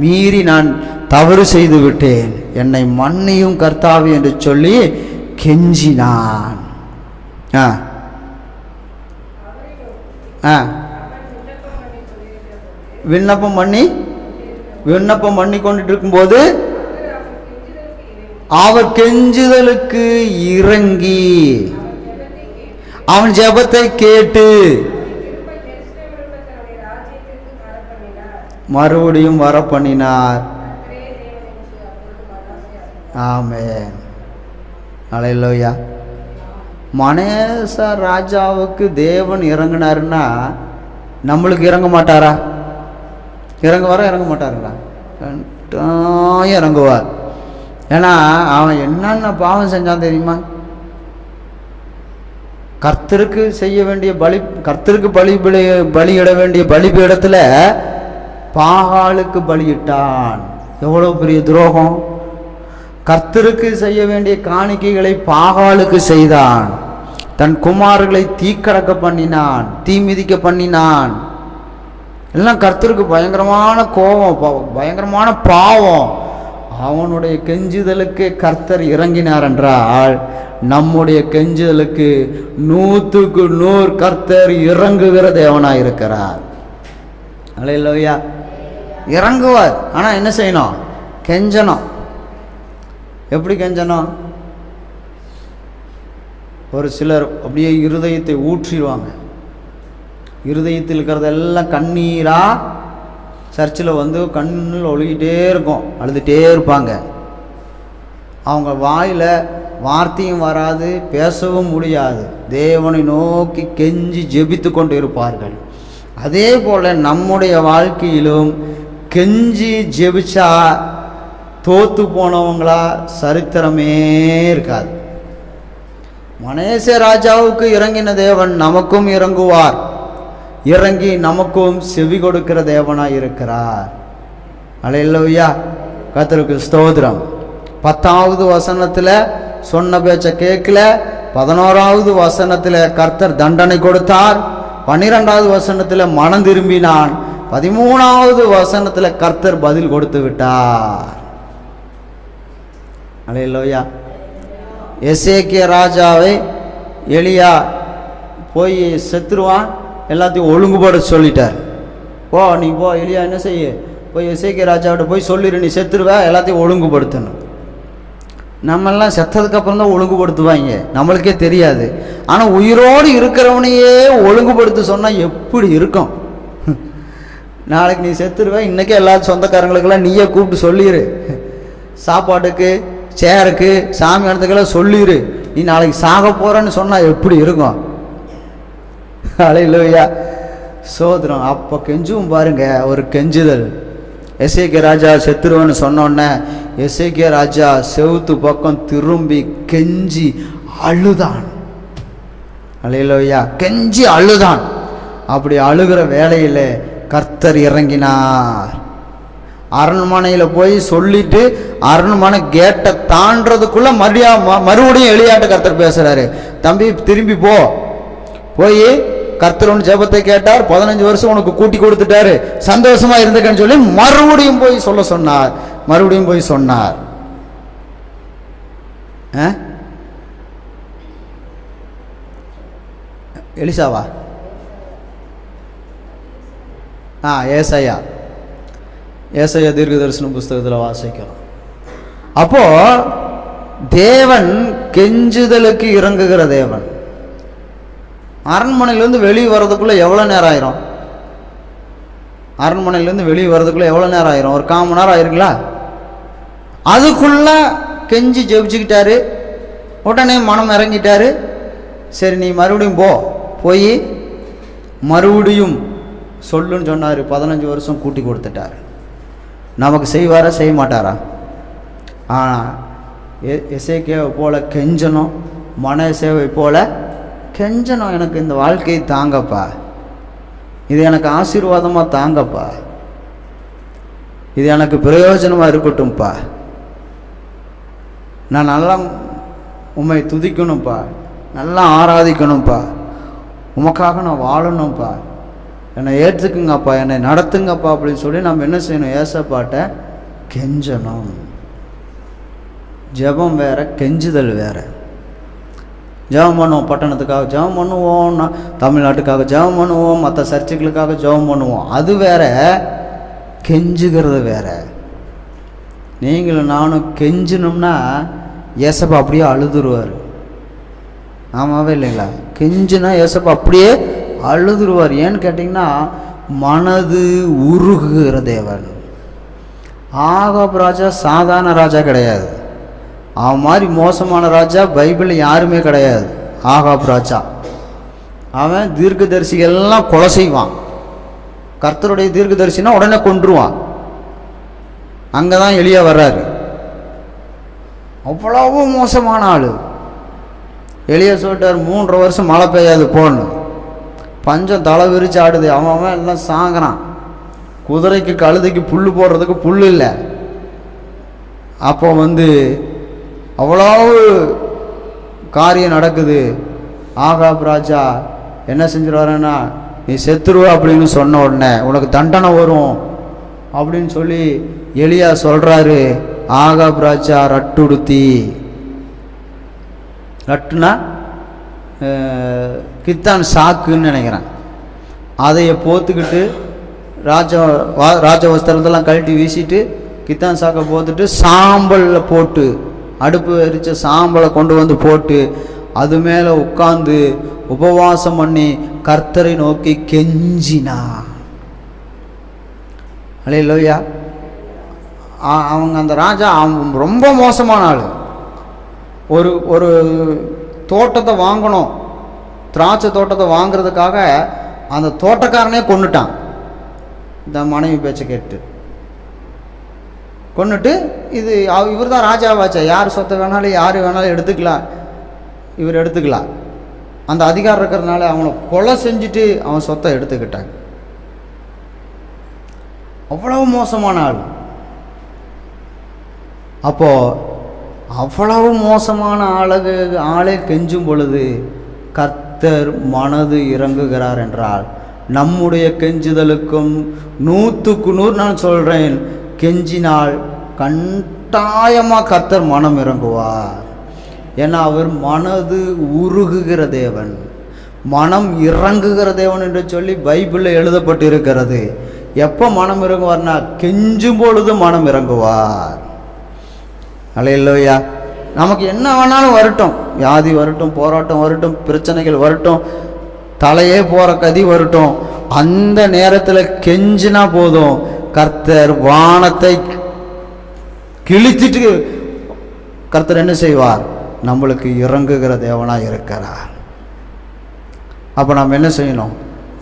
மீறி நான் தவறு செய்து விட்டேன், என்னை மன்னியும் கர்த்தாவே என்று சொல்லி கெஞ்சினான். விண்ணப்பம் பண்ணி கொண்டுட்டு இருக்கும்போது அவர் கெஞ்சுதலுக்கு இறங்கி அவன் ஜெபத்தை கேட்டு மறுபடியும் வர பண்ணினார். ஆமென், அல்லேலூயா. மனேச ராஜாவுக்கு தேவன் இறங்கினாருன்னா நம்மளுக்கு இறங்க மாட்டாரா? இறங்க மாட்டாருங்களா? இறங்குவார். ஏன்னா அவன் என்னென்ன பாவம் செஞ்சான் தெரியுமா? கர்த்தருக்கு செய்ய வேண்டிய கர்த்தருக்கு பலியிட வேண்டிய பலிபீடத்துல பாகாலுக்கு பலியிட்டான். எவ்வளவு பெரிய துரோகம்! கர்த்தருக்கு செய்ய வேண்டிய காணிக்கைகளை பாகாலுக்கு செய்தான். தன் குமாரர்களை தீக்கடக்க பண்ணினான், தீ மிதிக்க பண்ணினான். எல்லாம் கர்த்தருக்கு பயங்கரமான கோபம், பயங்கரமான பாவம். அவனுடைய கெஞ்சுதலுக்கு கர்த்தர் இறங்கினார் என்றால் நம்முடைய கெஞ்சுதலுக்கு 100க்கு 100 கர்த்தர் இறங்குகிற தேவனாய் இருக்கிறார். அல்லேலூயா. இறங்குவார். ஆனா என்ன செய்யணும்? கெஞ்சணும். எப்படி கெஞ்சணும்? ஒரு சிலர் அப்படியே இருதயத்தை ஊற்றிடுவாங்க. இருதயத்தில் இருக்கிறதெல்லாம் கண்ணீரா சர்ச்சில் வந்து கண்ணில் ஒழுகிட்டே இருக்கும், அழுதுகிட்டே இருப்பாங்க. அவங்க வாயில் வார்த்தையும் வராது, பேசவும் முடியாது, தேவனை நோக்கி கெஞ்சி ஜெபித்து கொண்டு இருப்பார்கள். அதே போல் நம்முடைய வாழ்க்கையிலும் கெஞ்சி ஜெபிச்சா தோத்து போனவங்களா சரித்திரமே இருக்காது. மனேசே ராஜாவுக்கு இறங்கின தேவன் நமக்கும் இறங்குவார், இறங்கி நமக்கும் செவி கொடுக்கிற தேவனாய் இருக்கிறார். அல்லேலூயா, கர்த்தருக்கு ஸ்தோத்திரம். 10வது வசனத்தில் சொன்ன பேச்ச கேட்கல, 11வது வசனத்தில் கர்த்தர் தண்டனை கொடுத்தார், 12வது வசனத்தில் மனம் திரும்பினான், 13வது வசனத்தில் கர்த்தர் பதில் கொடுத்து விட்டார். அல்லேலூயா. எசேக்கியா ராஜாவை எலியா போய் செத்துருவான், எல்லாத்தையும் ஒழுங்குபட சொல்லிட்டார். நீ போ எலியா, என்ன செய்ய, போய் எசேக்கியா ராஜாவிட்ட போய் சொல்லிடு, நீ செத்துருவ, எல்லாத்தையும் ஒழுங்குபடுத்தணும். நம்மெல்லாம் செத்ததுக்கப்புறம் தான் ஒழுங்குபடுத்துவாங்க, நம்மளுக்கே தெரியாது. ஆனால் உயிரோடு இருக்கிறவனையே ஒழுங்குபடுத்த சொன்னால் எப்படி இருக்கும்? நாளைக்கு நீ செத்துருவ, இன்றைக்கே எல்லா சொந்தக்காரங்களுக்கெல்லாம் நீயே கூப்பிட்டு சொல்லிடு, சாப்பாட்டுக்கு சேருக்கு சாமி இடத்துக்கெல்லாம் சொல்லிடு, நீ நாளைக்கு சாக போகிறன்னு சொன்னால் எப்படி இருக்கும்? அல்லேலூயா, சோதரம். அப்போ கெஞ்சும் பாருங்க, ஒரு கெஞ்சுதல். எசேக்கியா ராஜா செத்துருவன்னு சொன்னோன்னே எசேக்கியா ராஜா செவுத்து பக்கம் திரும்பி கெஞ்சி அழுதான். அல்லேலூயா, கெஞ்சி அழுதான். அப்படி அழுகிற வேளையில் கர்த்தர் இறங்கினார். அரண்மனையில் போய் சொல்லிட்டு அரண்மனை கேட்டை தாண்டதுக்குள்ள மறுபடியும் எலியாட்ட கர்த்தர் பேசுறாரு, தம்பி திரும்பி போ, போய் கர்த்தர் ஒன்று ஜெபத்தை கேட்டார், 15 வருஷம் உனக்கு கூட்டி கொடுத்துட்டாரு, சந்தோஷமா இருந்துக்கன்னு சொல்லி மறுபடியும் போய் சொல்ல சொன்னார். மறுபடியும் போய் சொன்னார். எலிசாவா? ஏசாயா, ஏசாயா தீர்க்கதரிசன புஸ்தகத்தில் வாசிக்கிறோம். அப்போ தேவன் கெஞ்சுதலுக்கு இறங்குகிற தேவன். அரண்மனையிலேருந்து வெளியே வர்றதுக்குள்ளே எவ்வளோ நேரம் ஆயிரும்? அரண்மனையிலேருந்து வெளியே வர்றதுக்குள்ளே எவ்வளோ நேரம் ஆயிரும்? ஒரு 1/4 மணி நேரம் ஆயிருங்களா? அதுக்குள்ளே கெஞ்சி ஜெபிச்சுக்கிட்டாரு, உடனே மனம் இறங்கிட்டாரு. சரி நீ மறுபடியும் போய் மறுபடியும் சொல்லுன்னு சொன்னார். 15 வருஷம் கூட்டி கொடுத்துட்டார். நமக்கு செய்வாரா செய்ய மாட்டாரா? ஆனால் எசேக்கியாவை போல கெஞ்சணும், மனசேவை போல கெஞ்சணும். எனக்கு இந்த வாழ்க்கையை தாங்கப்பா, இது எனக்கு ஆசீர்வாதமாக தாங்கப்பா, இது எனக்கு பிரயோஜனமாக இருக்கட்டும்ப்பா, நான் நல்லா உம்மை துதிக்கணும்ப்பா, நல்லா ஆராதிக்கணும்ப்பா, உமக்காக நான் வாழணும்ப்பா, என்னை ஏற்றுக்குங்கப்பா, என்னை நடத்துங்கப்பா அப்படின்னு சொல்லி நம்ம என்ன செய்யணும்? ஏசப்பாட்ட கெஞ்சணும். ஜெபம் வேற, கெஞ்சுதல் வேற. ஜெபம் பண்ணுவோம், பட்டணத்துக்காக ஜெபம் பண்ணுவோம், தமிழ்நாட்டுக்காக ஜெபம் பண்ணுவோம், மற்ற சர்ச்சைகளுக்காக ஜெபம் பண்ணுவோம், அது வேற, கெஞ்சுகிறது வேற. நீங்களும் நானும் கெஞ்சினோம்னா ஏசப்பா அப்படியே அழுதுருவார். ஆமாவே இல்லைங்களா? கெஞ்சுனா ஏசப்பா அப்படியே அழுதுருவார். ஏன்னு கேட்டிங்கன்னா மனது உருகுகிற தேவன். ஆகாப் ராஜா சாதாரண ராஜா கிடையாது. அவன் மாதிரி மோசமான ராஜா பைபிளில் யாருமே கிடையாது. ஆகாப் ராஜா அவன் தீர்க்கதரிசிகள்லாம் கொலை செய்வான். கர்த்தருடைய தீர்க்கதரிசினா உடனே கொன்றுவான். அங்கே தான் எலியா வர்றாரு. அவ்வளவு மோசமான ஆள். எலியா சொல்லிட்டார், 3 வருஷம் மழை பெய்யாது போன்னு. பஞ்சம் தலை விரிச்சு ஆடுது. அவன் எல்லாம் சாகிறான். குதிரைக்கு கழுதைக்கு புல் போடுறதுக்கு புல் இல்லை. அப்போ அவ்வளவு காரியம் நடக்குது. ஆகாப் ராஜா என்ன செஞ்சிருவாருன்னா, நீ செத்துருவ அப்படின்னு சொன்ன உடனே உனக்கு தண்டனை வரும் அப்படின்னு சொல்லி எலியா சொல்கிறாரு. ஆகாப் ராஜா ரட்டுடுத்தி, ரட்டுனா கித்தான் சாக்குன்னு நினைக்கிறேன், அதைய போத்துக்கிட்டு ராஜ வஸ்திரத்தெல்லாம் கழட்டி வீசிட்டு கித்தான் சாக்கை போத்துட்டு சாம்பலில் போட்டு, அடுப்பு எரிச்ச சாம்பலை கொண்டு வந்து போட்டு அது மேலே உட்கார்ந்து உபவாசம் பண்ணி கர்த்தரை நோக்கி கெஞ்சினா. அல்லேலூயா. அவங்க அந்த ராஜா அவன் ரொம்ப மோசமான ஆள். ஒரு தோட்டத்தை வாங்கணும், திராட்சை தோட்டத்தை வாங்கிறதுக்காக அந்த தோட்டக்காரனே கொன்னுட்டான். இந்த மனைவி பேச்சை கேட்டு கொன்னுட்டு, இது இவர் தான் ராஜாவாச்சா, யார் சொத்தை வேணாலும் யார் வேணாலும் எடுத்துக்கலாம், இவர் எடுத்துக்கலாம். அந்த அதிகாரம் இருக்கிறதுனால அவனை கொலை செஞ்சுட்டு அவன் சொத்தை எடுத்துக்கிட்டாங்க. அவ்வளவு மோசமான ஆள். அப்போ அவ்வளவு மோசமான ஆளே கெஞ்சும் பொழுது கர்த்தர் மனது இறங்குகிறார் என்றால், நம்முடைய கெஞ்சுதலுக்கும் 100க்கு 100 நான் சொல்கிறேன், கெஞ்சினால் கட்டாயமாக கர்த்தர் மனம் இறங்குவார். ஏன்னா அவர் மனது உருகுகிற தேவன், மனம் இறங்குகிற தேவன் என்று சொல்லி பைபிளில் எழுதப்பட்டு இருக்கிறது. எப்போ மனம் இறங்குவார்னா, கெஞ்சும் பொழுது மனம் இறங்குவார். அல்லேலூயா. நமக்கு என்ன வேணாலும் வரட்டும், வியாதி வரட்டும், போராட்டம் வரட்டும், பிரச்சனைகள் வரட்டும், தலையே போகிற கதி வரட்டும், அந்த நேரத்தில் கெஞ்சினா போதும், கர்த்தர் வானத்தை கிழிச்சிட்டு கர்த்தர் என்ன செய்வார், நம்மளுக்கு இறங்குகிற தேவனாக இருக்கிறார். அப்போ நம்ம என்ன செய்யணும்,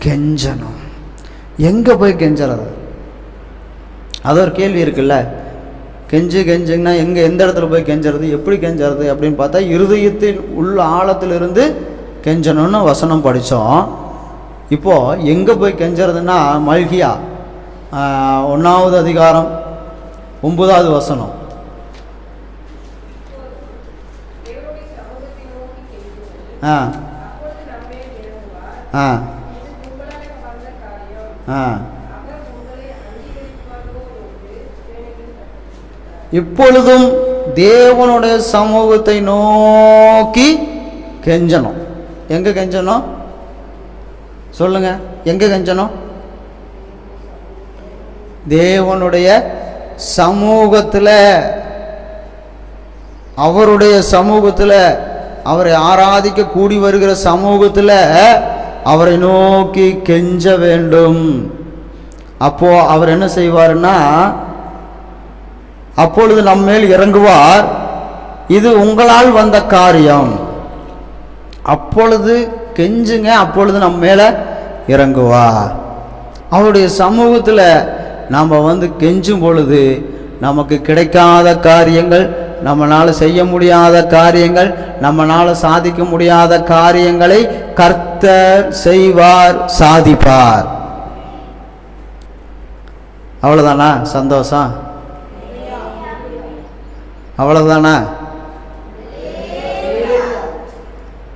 கெஞ்சணும். எங்கே போய் கெஞ்சறது? அது ஒரு கேள்வி இருக்குல்ல. கெஞ்சுங்கன்னா எந்த இடத்துல போய் கெஞ்சறது, எப்படி கெஞ்சறது அப்படின்னு பார்த்தா, இருதயத்தில் உள்ள ஆழத்திலிருந்து கெஞ்சணும்னு வசனம் படித்தோம். இப்போது எங்கே போய் கெஞ்சறதுன்னா, மல்கியா 1வது அதிகாரம் 9வது வசனம். ஆ ஆ ஆ இப்பொழுதும் தேவனுடைய சமூகத்தை நோக்கி கெஞ்சணும். எங்கே கெஞ்சணும் சொல்லுங்க, எங்கே கெஞ்சணும்? தேவனுடைய சமூகத்தில், அவருடைய சமூகத்தில், அவரை ஆராதிக்க கூடி வருகிற சமூகத்தில் அவரை நோக்கி கெஞ்ச வேண்டும். அப்போ அவர் என்ன செய்வார்னா, அப்பொழுது நம்மேல் இறங்குவார், இது உங்களால் வந்த காரியம். அப்பொழுது கெஞ்சுங்க, அப்பொழுது நம்ம மேல இறங்குவார். அவருடைய சமூகத்தில் நாம் கெஞ்சும் பொழுது நமக்கு கிடைக்காத காரியங்கள், நம்மளால் செய்ய முடியாத காரியங்கள், நம்மளால் சாதிக்க முடியாத காரியங்களை கர்த்தர் செய்வார், சாதிப்பார். அவ்வளோதானா சந்தோஷம்? அவ்வளோதானா?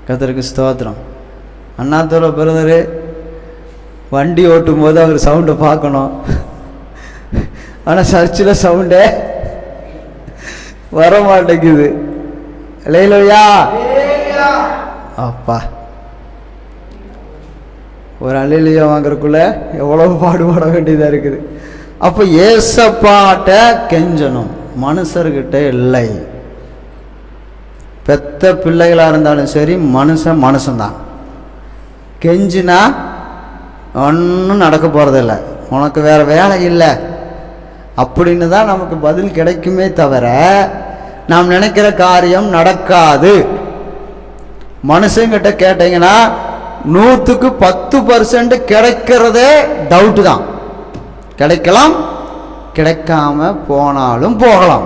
கர்த்தருக்கு ஸ்தோத்திரம். அண்ணாத்தோட பிரதரு வண்டி ஓட்டும் போது அவர் சவுண்டை பார்க்கணும், ஆனால் சர்ச்சில் சவுண்டே வர மாட்டேங்குது. அல்லேலூயா. அப்பா, ஒரு அல்லேலூயா வாங்குறதுக்குள்ள எவ்வளவு பாடுபட வேண்டியதாக இருக்குது. அப்போ ஏசப்பாட்ட கெஞ்சணும், மனுஷர்கிட்ட இல்லை. பெத்த பிள்ளைகளாக இருந்தாலும் சரி, மனுஷன்தான். கெஞ்சினா ஒன்றும் நடக்க போகிறதில்ல, உனக்கு வேறு வேலை இல்லை அப்படின்னு தான் நமக்கு பதில் கிடைக்குமே தவிர, நாம் நினைக்கிற காரியம் நடக்காது. மனுஷங்கிட்ட கேட்டீங்கன்னா 100க்கு 10% கிடைக்கிறதே டவுட்டு தான். கிடைக்கலாம், கிடைக்காம போனாலும் போகலாம்.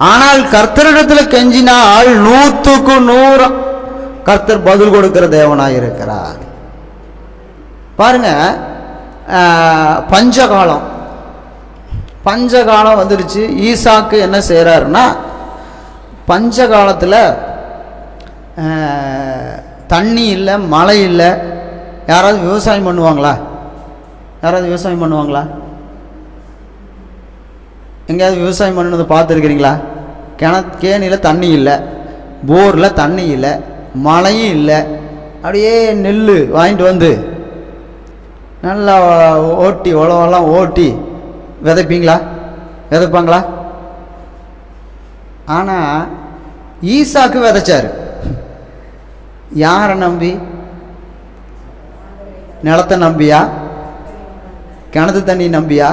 ஆனால் கர்த்தரிடத்தில் கெஞ்சினால் 100க்கு 100 கர்த்தர் பதில் கொடுக்கிற தேவனாக இருக்கிறார். பாருங்க, பஞ்சகாலம் வந்துடுச்சு. ஈசாக்கு என்ன செய்கிறாருன்னா, பஞ்சகாலத்தில் தண்ணி இல்லை, மழை இல்லை. யாராவது விவசாயம் பண்ணுவாங்களா? யாராவது விவசாயம் பண்ணுவாங்களா? எங்கேயாவது விவசாயம் பண்ணது பார்த்துருக்கிறீங்களா? கேணியில் தண்ணி இல்லை, போரில் தண்ணி இல்லை, மழையும் இல்லை. அப்படியே நெல் வாங்கிட்டு வந்து நல்லா ஓட்டி உழவெல்லாம் ஓட்டி விதைப்பாங்களா? ஆனால் ஈசாக்கு விதைச்சார். யாரை நம்பி? நிலத்தை நம்பியா? கிணத்து தண்ணி நம்பியா,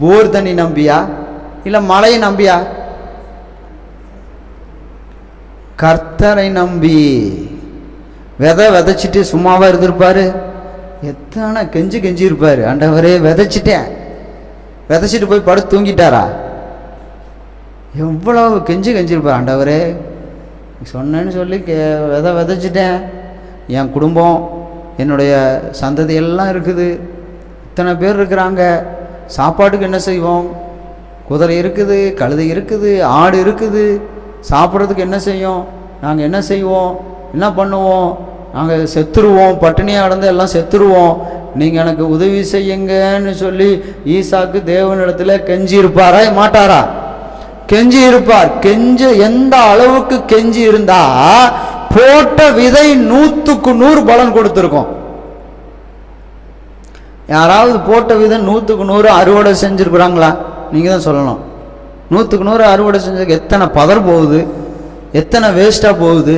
போர் தண்ணி நம்பியா, இல்லை மழையை நம்பியா? கர்த்தரை நம்பி. விதைச்சிட்டு சும்மாவா இருந்திருப்பாரு? எத்தனை கெஞ்சி இருப்பாரு. ஆண்டவரே விதைச்சிட்டேன், விதைச்சிட்டு போய் படுத்து தூங்கிட்டாரா? எவ்வளவு கெஞ்சிருப்பார். ஆண்டவரே சொன்னேன்னு சொல்லி விதைச்சிட்டேன், என் குடும்பம் என்னுடைய சந்ததி எல்லாம் இருக்குது, இத்தனை பேர் இருக்கிறாங்க, சாப்பாட்டுக்கு என்ன செய்வோம்? குதிரை இருக்குது, கழுதை இருக்குது, ஆடு இருக்குது, சாப்பிட்றதுக்கு என்ன செய்யும்? நாங்கள் என்ன செய்வோம்? என்ன பண்ணுவோம்? நாங்கள் செத்துருவோம், பட்டினியாக கடந்து எல்லாம் செத்துருவோம், நீங்கள் எனக்கு உதவி செய்யுங்கன்னு சொல்லி ஈசாக்கு தேவனிடத்தில் கெஞ்சி இருப்பாரா மாட்டாரா? கெஞ்சி இருப்பார். எந்த அளவுக்கு கெஞ்சி இருந்தா போட்ட விதை 100க்கு 100 பலன் கொடுத்துருக்கோம். யாராவது போட்ட விதை 100க்கு 100 அறுவடை செஞ்சிருக்கிறாங்களா? நீங்க தான் சொல்லணும். 100க்கு 100 அறுவடை செஞ்சதுக்கு எத்தனை பதர் போகுது, எத்தனை வேஸ்டா போகுது.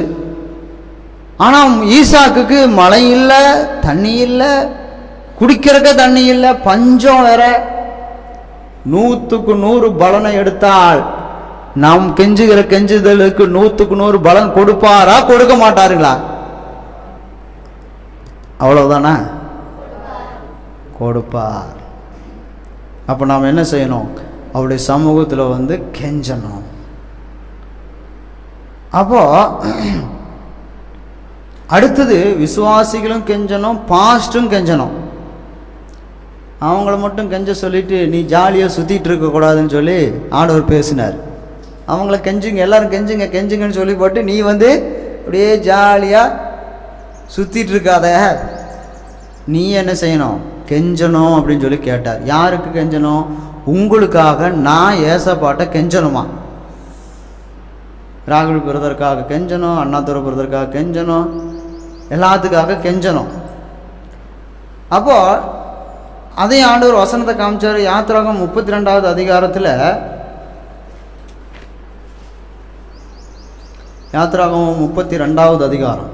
ஆனா ஈசாக்குக்கு மழை இல்லை, தண்ணி இல்லை, குடிக்கிறக்க தண்ணி இல்லை, பஞ்சம் வேற. 100க்கு 100 பலனை எடுத்தால் நாம் கெஞ்சுகிற கெஞ்சுதலுக்கு 100க்கு 100 பலன் கொடுப்பாரா கொடுக்க மாட்டாருங்களா? அவ்வளவுதானா? கொடுப்பார். அப்ப நாம் என்ன செய்யணும்? அவருடைய சமூகத்தில் கெஞ்சணும். அப்போ அடுத்தது விசுவாசிகளும் கெஞ்சணும், பாஸ்டும் கெஞ்சணும். அவங்கள மட்டும் கெஞ்ச சொல்லிட்டு நீ ஜாலியாக சுற்றிட்டு இருக்கக்கூடாதுன்னு சொல்லி ஆண்டவர் பேசினார். அவங்கள கெஞ்சுங்க, எல்லாரும் கெஞ்சுங்கன்னு சொல்லி போட்டு நீ அப்படியே ஜாலியாக சுற்றிட்டு இருக்காத, நீ என்ன செய்யணும்? கெஞ்சணும் அப்படின்னு சொல்லி கேட்டார். யாருக்கு கெஞ்சணும்? உங்களுக்காக நான் ஏசப்பாட்ட கெஞ்சணுமா? ராகுல் பிரதருக்காக கெஞ்சணும், அண்ணாதுரை பிரதருக்காக கெஞ்சணும், எல்லாத்துக்காக கெஞ்சணும். அப்போ அதே ஆண்டவர் வசனத்தை காமிச்சார். யாத்திராகம் 32வது அதிகாரத்தில், யாத்திராகம் 32வது அதிகாரம்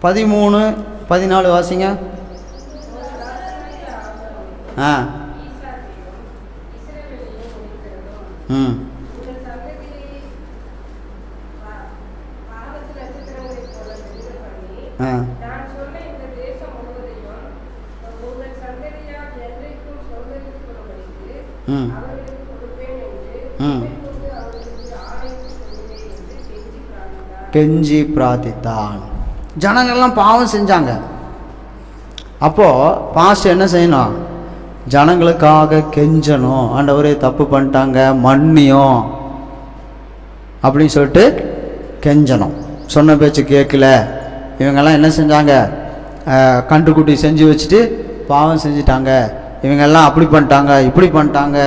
13-14 வாசிங்க. கெஞ்சி பிரார்த்தித்தான். ஜனங்கள்லாம் பாவம் செஞ்சாங்க. அப்போ பாஸ்ட் என்ன செய்யணும்? ஜனங்களுக்காக கெஞ்சணும். ஆண்டவரே தப்பு பண்ணிட்டாங்க, மன்னியும் அப்படின்னு சொல்லிட்டு கெஞ்சணும். சொன்ன பேச்சு கேட்கல, இவங்கெல்லாம் என்ன செஞ்சாங்க? கன்றுக்குட்டி செஞ்சு வச்சுட்டு பாவம் செஞ்சிட்டாங்க, இவங்கெல்லாம் அப்படி பண்ணிட்டாங்க, இப்படி பண்ணிட்டாங்க,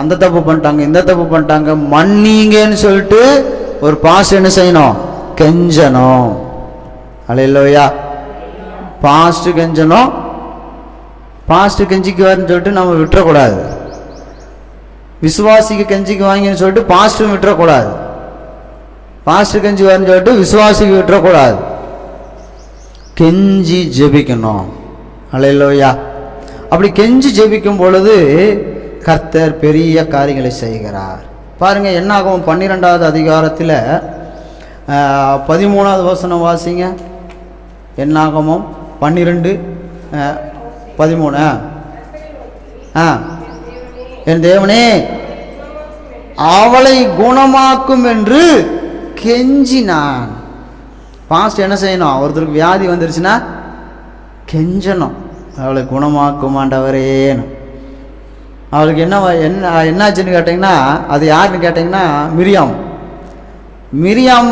அந்த தப்பு பண்ணிட்டாங்க, இந்த தப்பு பண்ணிட்டாங்க, மன்னிங்கன்னு சொல்லிட்டு ஒரு பாஸ்ட் என்ன செய்யணும்? கெஞ்சணும். அல்லேலூயா. பாஸ்ட் கெஞ்சணும். பாஸ்ட் கெஞ்சிக்குவாருன்னு சொல்லிட்டு நம்ம விட்டுறக்கூடாது. விசுவாசிக்கு கெஞ்சிக்கு வாங்கின்னு சொல்லிட்டு பாஸ்ட்டும் விட்டுறக்கூடாது. பாஸ்ட் கெஞ்சிக்குவாருன்னு சொல்லிட்டு விசுவாசிக்கு விட்டுறக்கூடாது. கெஞ்சி ஜெபிக்கணும். அல்லேலூயா. அப்படி கெஞ்சி ஜெபிக்கும் பொழுது கர்த்தர் பெரிய காரியங்களை செய்கிறார். பாருங்க, என்னாகும் 12வது அதிகாரத்தில் 13வது வசனம் வாசிங்க. என்னாகமும் 12:13. என் தேவனே அவளை குணமாக்கும் என்று கெஞ்சினான். பாஸ்ட் என்ன செய்யணும்? ஒருத்தருக்கு வியாதி வந்துருச்சுன்னா கெஞ்சணும், அவளை குணமாக்கும் ஆண்டவரேன்னு. அவளுக்கு என்னாச்சுன்னு கேட்டிங்கன்னா, அது யாருன்னு கேட்டிங்கன்னா மிரியாம். மிரியாம்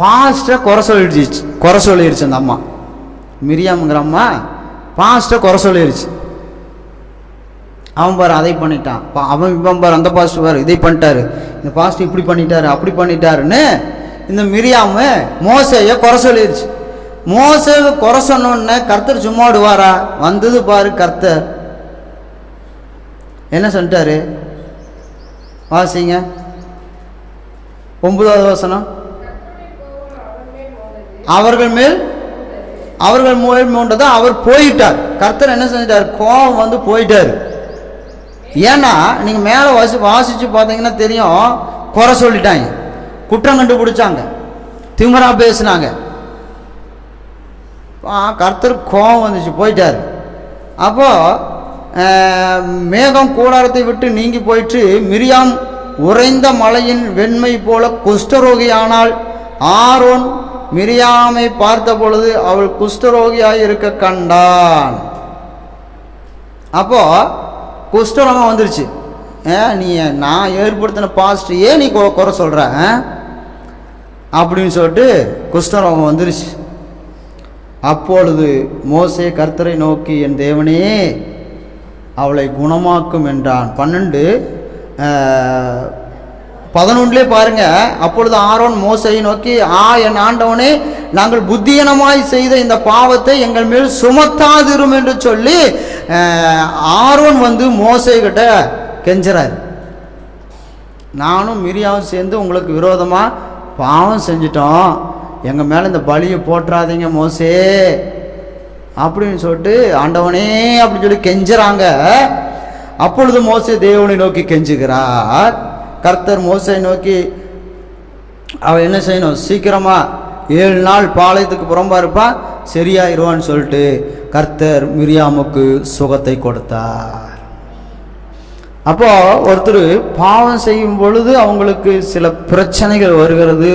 பாஸ்ட்டை குறை சொல்லிடுச்சு அந்த அம்மா. மிரியாம்ங்கிற அம்மா பாஸ்ட்டை குறை சொல்லிடுச்சு. அவன் பாரு அதை பண்ணிட்டான், அவன் பாரு அந்த பாஸ்ட் பாரு இதை பண்ணிட்டாரு, இந்த பாஸ்ட் இப்படி பண்ணிட்டாரு அப்படி பண்ணிட்டாருன்னு இந்த மிரியாம மோசையை குறை சொல்லிடுச்சு. மோசேவை குறை சொன்னோடனே கர்த்தர் சும்மா விடுவாரா? வந்தது பாரு கர்த்தர் என்ன சொல்லிட்டாரு? வாசிங்க 9வது வசனம். அவர்கள் மேல் மூண்டதை அவர் போயிட்டார். கர்த்தர் என்ன செஞ்சிட்டார்? கோபம் வந்து போயிட்டார். ஏன்னா நீங்கள் மேலே வாசித்து பார்த்தீங்கன்னா தெரியும், குறை சொல்லிட்டாங்க, குற்றம் கண்டுபிடிச்சாங்க, திமிரா பேசினாங்க. கர்த்தர் கோபம் வந்துச்சு, போயிட்டார். அப்போது மேகம் கூடாரத்தை விட்டு நீங்கி போயிட்டு மிரியாம் உறைந்த மலையின் வெண்மை போல குஷ்டரோகியானால் ஆரோன் மிரியாமை பார்த்த பொழுது அவள் குஷ்டரோகியாய் இருக்க கண்டான். அப்போ குஷ்டரோகம் வந்துருச்சு. நீ நான் ஏற்படுத்தின பாஸ்ட்ரியே நீ குறை சொல்ற அப்படின்னு சொல்லிட்டு குஷ்டரோகம் வந்துருச்சு. அப்பொழுது மோசே கர்த்தரை நோக்கி, என் தேவனே அவளை குணமாக்கும் என்றான். 12:11 பாருங்க. அப்பொழுது ஆரோன் மோசையை நோக்கி, என் ஆண்டவனே, நாங்கள் புத்தியனமாய் செய்த இந்த பாவத்தை எங்கள் மேல் சுமத்தாதிரும் என்று சொல்லி ஆரோன் வந்து மோசை கிட்ட கெஞ்சுறார். நானும் மிரியாவும் சேர்ந்து உங்களுக்கு விரோதமாக பாவம் செஞ்சிட்டோம், எங்கள் மேலே இந்த பலியை போட்டுறாதீங்க மோசே அப்படின்னு சொல்லிட்டு ஆண்டவனே அப்படின்னு சொல்லி கெஞ்சுறாங்க. அப்பொழுது மோசே தேவனை நோக்கி கெஞ்சுகிறார். கர்த்தர் மோசை நோக்கி, அவள் என்ன செய்யணும்? சீக்கிரமாக 7 நாள் பாளையத்துக்கு புறம்பா இருப்பா, சரியாயிருவான்னு சொல்லிட்டு கர்த்தர் மிரியாமுக்கு சுகத்தை கொடுத்தார். அப்போ ஒருத்தர் பாவம் செய்யும் பொழுது அவங்களுக்கு சில பிரச்சனைகள் வருகிறது,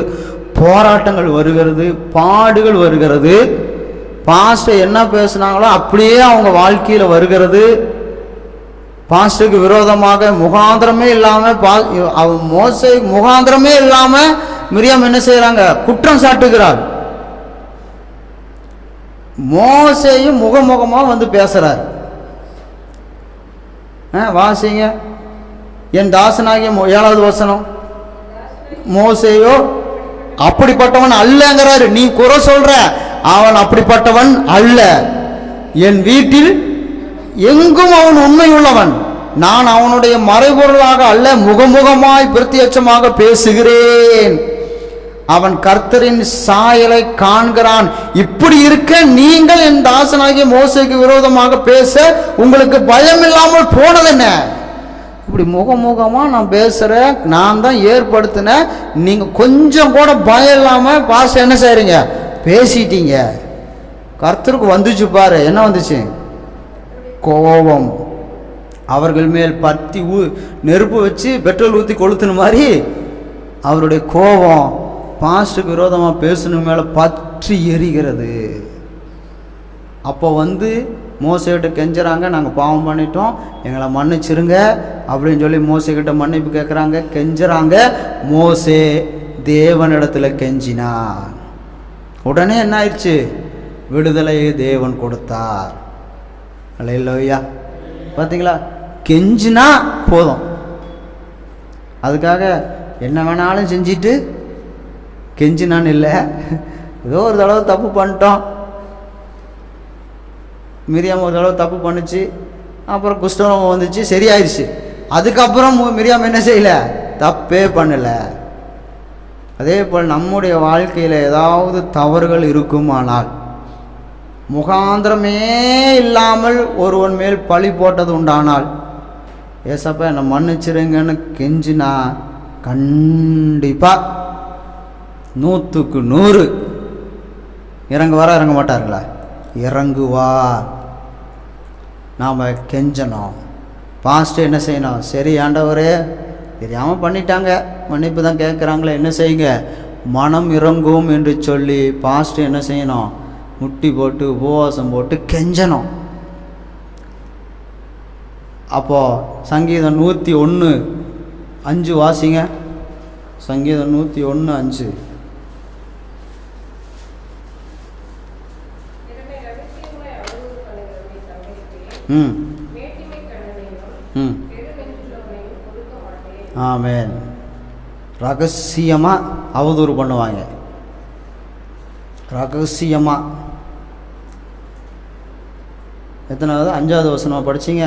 போராட்டங்கள் வருகிறது, பாடுகள் வருகிறது. பாஸ்டர் என்ன பேசுனாங்களோ அப்படியே அவங்க வாழ்க்கையில் வருகிறது. பாஸ்டருக்கு விரோதமாக முகாந்திரமே இல்லாமல் மோசே முகாந்திரமே இல்லாமல் மிரியாம் என்ன செய்கிறாங்க? குற்றம் சாட்டுகிறார். மோசேயும் முகமுகமாக வந்து பேசுகிறார். வாசிங்க, என் தாசனாகிய 7வது வசனம். மோசேயோ அப்படிப்பட்டவன் அல்லங்கிறாரு. நீ குறை சொல்ற, அவன் அப்படிப்பட்டவன் அல்ல. என் வீட்டில் எங்கும் அவன் உண்மை உள்ளவன். நான் அவனுடைய மறைபொருளாக அல்ல, முகமுகமாய் பிரத்யட்சமாக பேசுகிறேன். அவன் கர்த்தரின் சாயலை காண்கிறான். இப்படி இருக்க நீங்கள் என் தாசனாகிய மோசேக்கு விரோதமாக பேச உங்களுக்கு பயம் இல்லாமல் போனது என்ன? இப்படி முகமுகமாக நான் பேசுகிறேன், நான் தான் ஏற்படுத்தினேன், நீங்கள் கொஞ்சம் கூட பயம் இல்லாமல் பாச என்ன செய்கிறீங்க? பேசிட்டீங்க. கர்த்தருக்கு வந்துச்சு பாரு, என்ன வந்துச்சு? கோபம். அவர்கள் மேல் பத்தி நெருப்பு வச்சு பெட்ரோல் ஊற்றி கொளுத்துன மாதிரி அவருடைய கோபம் பாஸ்டருக்கு விரோதமாக பேசணும் மேலே பற்றி எரிகிறது. அப்போ வந்து மோசைகிட்ட கெஞ்சுறாங்க, நாங்கள் பாவம் பண்ணிட்டோம், எங்களை மன்னிச்சிருங்க அப்படின்னு சொல்லி மோசைக்கிட்ட மன்னிப்பு கேட்குறாங்க, கெஞ்சுறாங்க. மோசே தேவனிடத்தில் கெஞ்சினார். உடனே என்ன ஆயிடுச்சு? விடுதலையை தேவன் கொடுத்தார். அல்லேலூயா. பார்த்தீங்களா? கெஞ்சினா போதும். அதுக்காக என்ன வேணாலும் செஞ்சிட்டு கெஞ்சினான்னு இல்லை. ஏதோ ஒரு தடவை தப்பு பண்ணிட்டோம், மிரியாம் ஒரு தடவை தப்பு பண்ணுச்சு, அப்புறம் குஷ்டரோகம் வந்துச்சு, சரியாயிடுச்சு. அதுக்கப்புறம் மிரியாம் என்ன செய்யலை? தப்பே பண்ணலை. அதே போல் நம்முடைய வாழ்க்கையில் ஏதாவது தவறுகள் இருக்குமானால் முகாந்திரமே இல்லாமல் ஒருவன் மேல் பழி போட்டது உண்டானால், ஏசப்பா என்னை மன்னிச்சிருங்கன்னு கெஞ்சினா கண்டிப்பாக 100க்கு 100 இறங்குவாரா? இறங்க மாட்டார்களா? இறங்குவார். நாம் கெஞ்சணும். பாஸ்ட்டு என்ன செய்யணும்? சரி ஆண்டவரே, தெரியாமல் பண்ணிட்டாங்க, மன்னிப்பு தான் கேட்குறாங்களே, என்ன செய்யுங்க? மனம் இறங்கும் என்று சொல்லி பாஸ்ட்டு என்ன செய்யணும்? முட்டி போட்டு உபவாசம் போட்டு கெஞ்சணும். அப்போது சங்கீதம் 101:5 வாசிங்க. சங்கீதம் 101:5. ஆமென். ரகசியமாக அவதூறு பண்ணுவாங்க, ரகசியமாக. எத்தனாவது? 5வது வசனம் படிச்சிங்க.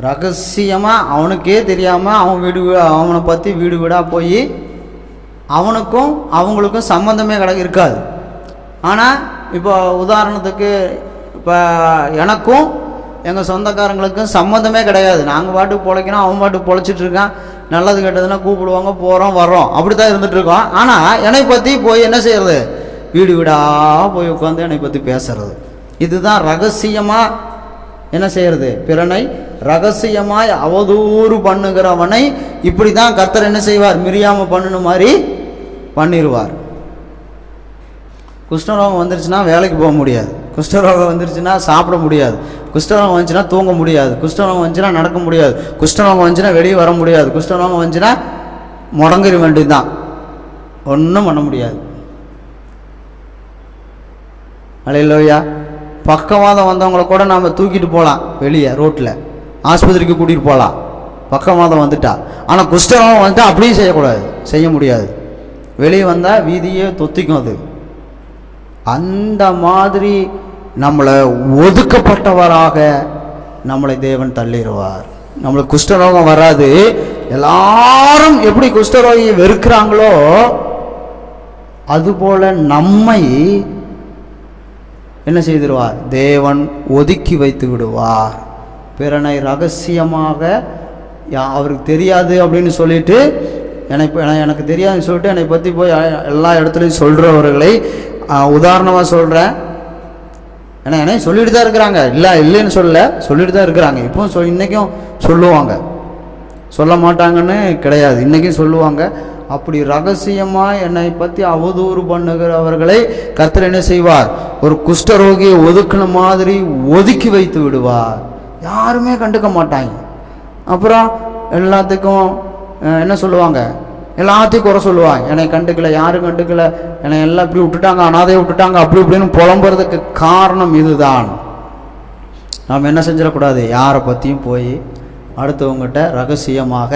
ரகசியமாக அவனுக்கே தெரியாமல் அவனை பற்றி வீடு வீடாக போய் அவனுக்கும் அவங்களுக்கும் சம்மந்தமே இருக்காது. ஆனால் இப்போ உதாரணத்துக்கு இப்போ எனக்கும் எங்கள் சொந்தக்காரங்களுக்கும் சம்மந்தமே கிடையாது. நாங்கள் பாட்டுக்கு பொழைக்கணும், அவன் பாட்டுக்கு பொழைச்சிட்ருக்கான், நல்லது கெட்டதுன்னா கூப்பிடுவாங்க, போகிறோம் வர்றோம், அப்படி தான் இருந்துகிட்ருக்கோம். ஆனால் என்னை பற்றி போய் என்ன செய்கிறது, வீடு வீடாக போய் உட்காந்து என்னை பற்றி பேசுறது. இதுதான் ரகசியமாக என்ன செய்கிறது, பிறனை ரகசியமாய் அவதூறு பண்ணுகிறவனை இப்படி தான் கர்த்தர் என்ன செய்வார், மிரியாமல் பண்ணின மாதிரி பண்ணிடுவார். குஷ்டரோகம் வந்துருச்சுன்னா வேலைக்கு போக முடியாது, குஷ்டரோகம் வந்துருச்சுன்னா சாப்பிட முடியாது, குஷ்டரோகம் வந்துச்சுன்னா தூங்க முடியாது, குஷ்டரோகம் வந்துச்சுன்னா நடக்க முடியாது, குஷ்டரோகம் வந்துச்சுன்னா வெளியே வர முடியாது, குஷ்டரோகம் வந்துச்சுன்னா முடங்கிற வேண்டியது தான், ஒன்றும் பண்ண முடியாது. அல்லேலூயா. பக்கவாதம் வந்தவங்கள கூட நாம் தூக்கிட்டு போகலாம், வெளியே ரோட்டில் ஆஸ்பத்திரிக்கு கூட்டிகிட்டு போகலாம், பக்கவாதம் வந்துட்டா. ஆனால் குஷ்டரோகம் வந்துட்டால் அப்படியும் செய்யக்கூடாது, செய்ய முடியாது. வெளியே வந்தால் வீதியே தொத்திக்கும். அது அந்த மாதிரி நம்மளை ஒதுக்கப்பட்டவராக நம்மளை தேவன் தள்ளிடுவார். நம்மளுக்கு குஷ்டரோகம் வராது. எல்லாரும் எப்படி குஷ்டரோகியை வெறுக்கிறாங்களோ அதுபோல நம்மை என்ன செய்திருவார், தேவன் ஒதுக்கி வைத்து விடுவார். பிறனை ரகசியமாக அவருக்கு தெரியாது அப்படின்னு சொல்லிட்டு எனக்கு தெரியாதுன்னு சொல்லிட்டு என்னை பற்றி போய் எல்லா இடத்துலையும் சொல்கிறவர்களை உதாரணமாக சொல்கிறேன். ஏன்னா என்னையும் சொல்லிட்டு தான் இருக்கிறாங்க, இல்லைன்னு சொல்லிட்டு தான் இருக்கிறாங்க. இப்போ இன்றைக்கும் சொல்லுவாங்க, சொல்ல மாட்டாங்கன்னு கிடையாது, இன்றைக்கும் சொல்லுவாங்க. அப்படி ரகசியமாக என்னை பற்றி அவதூறு பண்ணுகிறவர்களை கர்த்தர் என்ன செய்வார், ஒரு குஷ்டரோகியை ஒதுக்கின மாதிரி ஒதுக்கி வைத்து விடுவார். யாருமே கண்டுக்க மாட்டாங்க. அப்புறம் எல்லாத்துக்கும் என்ன சொல்லுவாங்க, எல்லாத்தையும் குறை சொல்லுவாங்க. என்னை கண்டுக்கல, யாரும் கண்டுக்கல, என்னை எல்லாம் இப்படி விட்டுட்டாங்க, அனாதையை விட்டுட்டாங்க, அப்படி இப்படின்னு புலம்புறதுக்கு காரணம் இதுதான். நாம் என்ன செஞ்சிடக்கூடாது, யாரை பற்றியும் போய் அடுத்தவங்ககிட்ட ரகசியமாக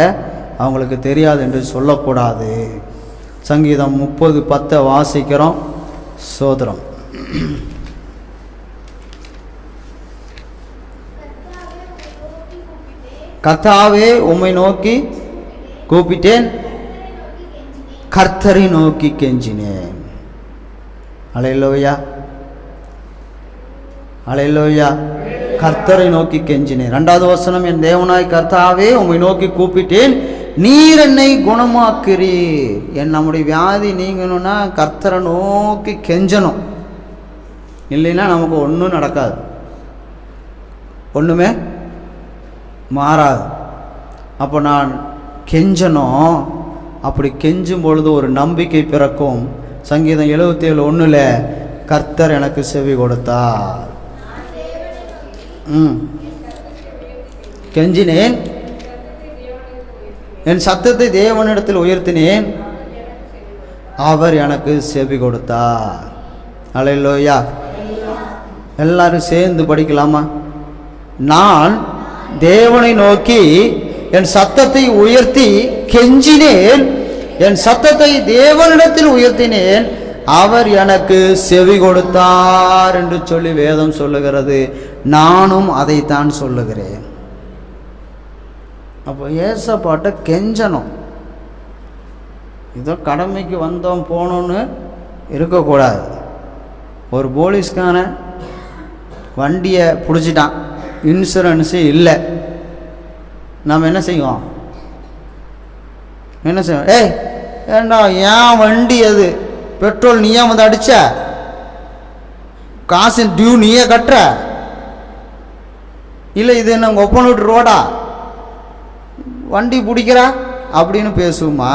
அவங்களுக்கு தெரியாது என்று சொல்லக்கூடாது. சங்கீதம் 30:10 வாசிக்கிறோம். சோதரம். கர்த்தாவே உம்மை நோக்கி கூப்பிட்டேன், கர்த்தரை நோக்கி கெஞ்சினேன். அல்லேலூயா, அல்லேலூயா. கர்த்தரை நோக்கி கெஞ்சினேன். 2வது வசனம், என் தேவனாய் கர்த்தாவே உம்மை நோக்கி கூப்பிட்டேன், நீர் என்னை குணமாக்குறீர். நம்முடைய வியாதி நீங்கணும்னா கர்த்தரை நோக்கி கெஞ்சணும், இல்லைன்னா நமக்கு ஒன்றும் நடக்காது, ஒன்றுமே மாறாது. அப்போ நான் கெஞ்சணும். அப்படி கெஞ்சும் பொழுது ஒரு நம்பிக்கை பிறக்கும். சங்கீதம் 77:1 கர்த்தர் எனக்கு செவி கொடுத்தார். கெஞ்சினேன், என் சத்தத்தை தேவனிடத்தில் உயர்த்தினேன், அவர் எனக்கு செவி கொடுத்தார். அல்லேலூயா. எல்லாரும் சேர்ந்து படிக்கலாமா? நான் தேவனை நோக்கி என் சத்தத்தை உயர்த்தி கெஞ்சினேன், என் சத்தத்தை தேவனிடத்தில் உயர்த்தினேன், அவர் எனக்கு செவி கொடுத்தார் என்று சொல்லி வேதம் சொல்லுகிறது. நானும் அதைத்தான் சொல்லுகிறேன். அப்போ ஏசப்பாட்ட கெஞ்சணும். இதோ கடமைக்கு வந்தோம் போனோன்னு இருக்கக்கூடாது. ஒரு போலீஸ்கான வண்டியை பிடிச்சிட்டான், இன்சூரன்ஸு இல்லை, நம்ம என்ன செய்வோம், ஏய் ஏண்டா ஏன் வண்டி அது, பெட்ரோல் நீயே வந்து அடிச்ச, காசு டியூ நீயே கட்டுற, இல்லை இது என்ன உங்கள் ஒப்பன் விட்டு ரோடா, வண்டி பிடிக்கிறா அப்படின்னு பேசுமா?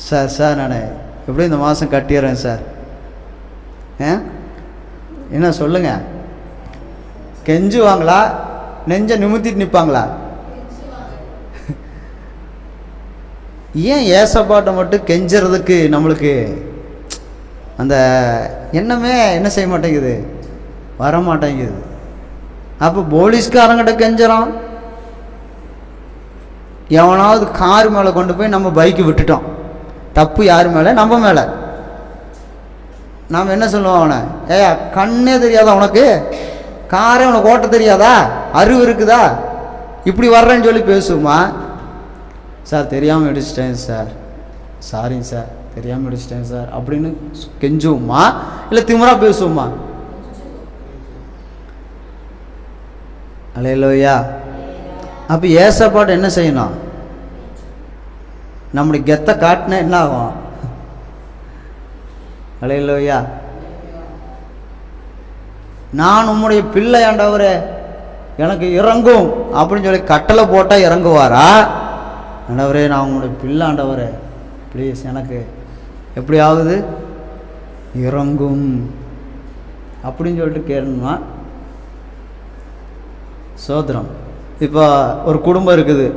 சார் நான் எப்படி இந்த மாதம் கட்டிடுறேன் சார், என்ன சொல்லுங்க, கெஞ்சுவாங்களா, நெஞ்ச நிமித்திட்டு நிற்பாங்களா? ஏன் ஏசப்பாட்டை மட்டும் கெஞ்சுறதுக்கு நம்மளுக்கு அந்த எண்ணமே என்ன செய்ய மாட்டேங்குது, வர மாட்டேங்குது. அப்போ போலீஸ்காரங்கிட்ட கெஞ்சுறோம், எவனாவது கார் மேலே கொண்டு போய் நம்ம பைக்கு விட்டுட்டோம், தப்பு யார் மேலே, நம்ம மேலே. நாம் என்ன சொல்லுவோம், அவனை கண்ணே தெரியாதா உனக்கு, காரே உனக்கு ஓட்ட தெரியாதா, அறிவு இருக்குதா, இப்படி வர்றேன்னு சொல்லி பேசுமா? சார் தெரியாமல் இடிச்சிட்டேன் சார், சாரிங்க சார், தெரியாமல் அடிச்சிட்டேன் சார் அப்படின்னு கெஞ்சுவோமா இல்லை திமிரா பேசுவோமா? அல்லேலூயா. அப்போ ஏசப்பாட்ட என்ன செய்யணும்? நம்முடைய கெத்தை காட்டினா என்ன ஆகும்? அல்லேலூயா. நான் உம்முடைய பிள்ளை ஆண்டவரே எனக்கு இறங்கும் அப்படின்னு சொல்லி கட்டளை போட்டால் இறங்குவாரா? ஆண்டவரே நான் உங்களுடைய பிள்ளை ஆண்டவரே ப்ளீஸ் எனக்கு எப்படியாவது இறங்கும் அப்படின்னு சொல்லிட்டு கேட்கணுமா? சோதரம். இப்போ ஒரு குடும்பம் இருக்குது.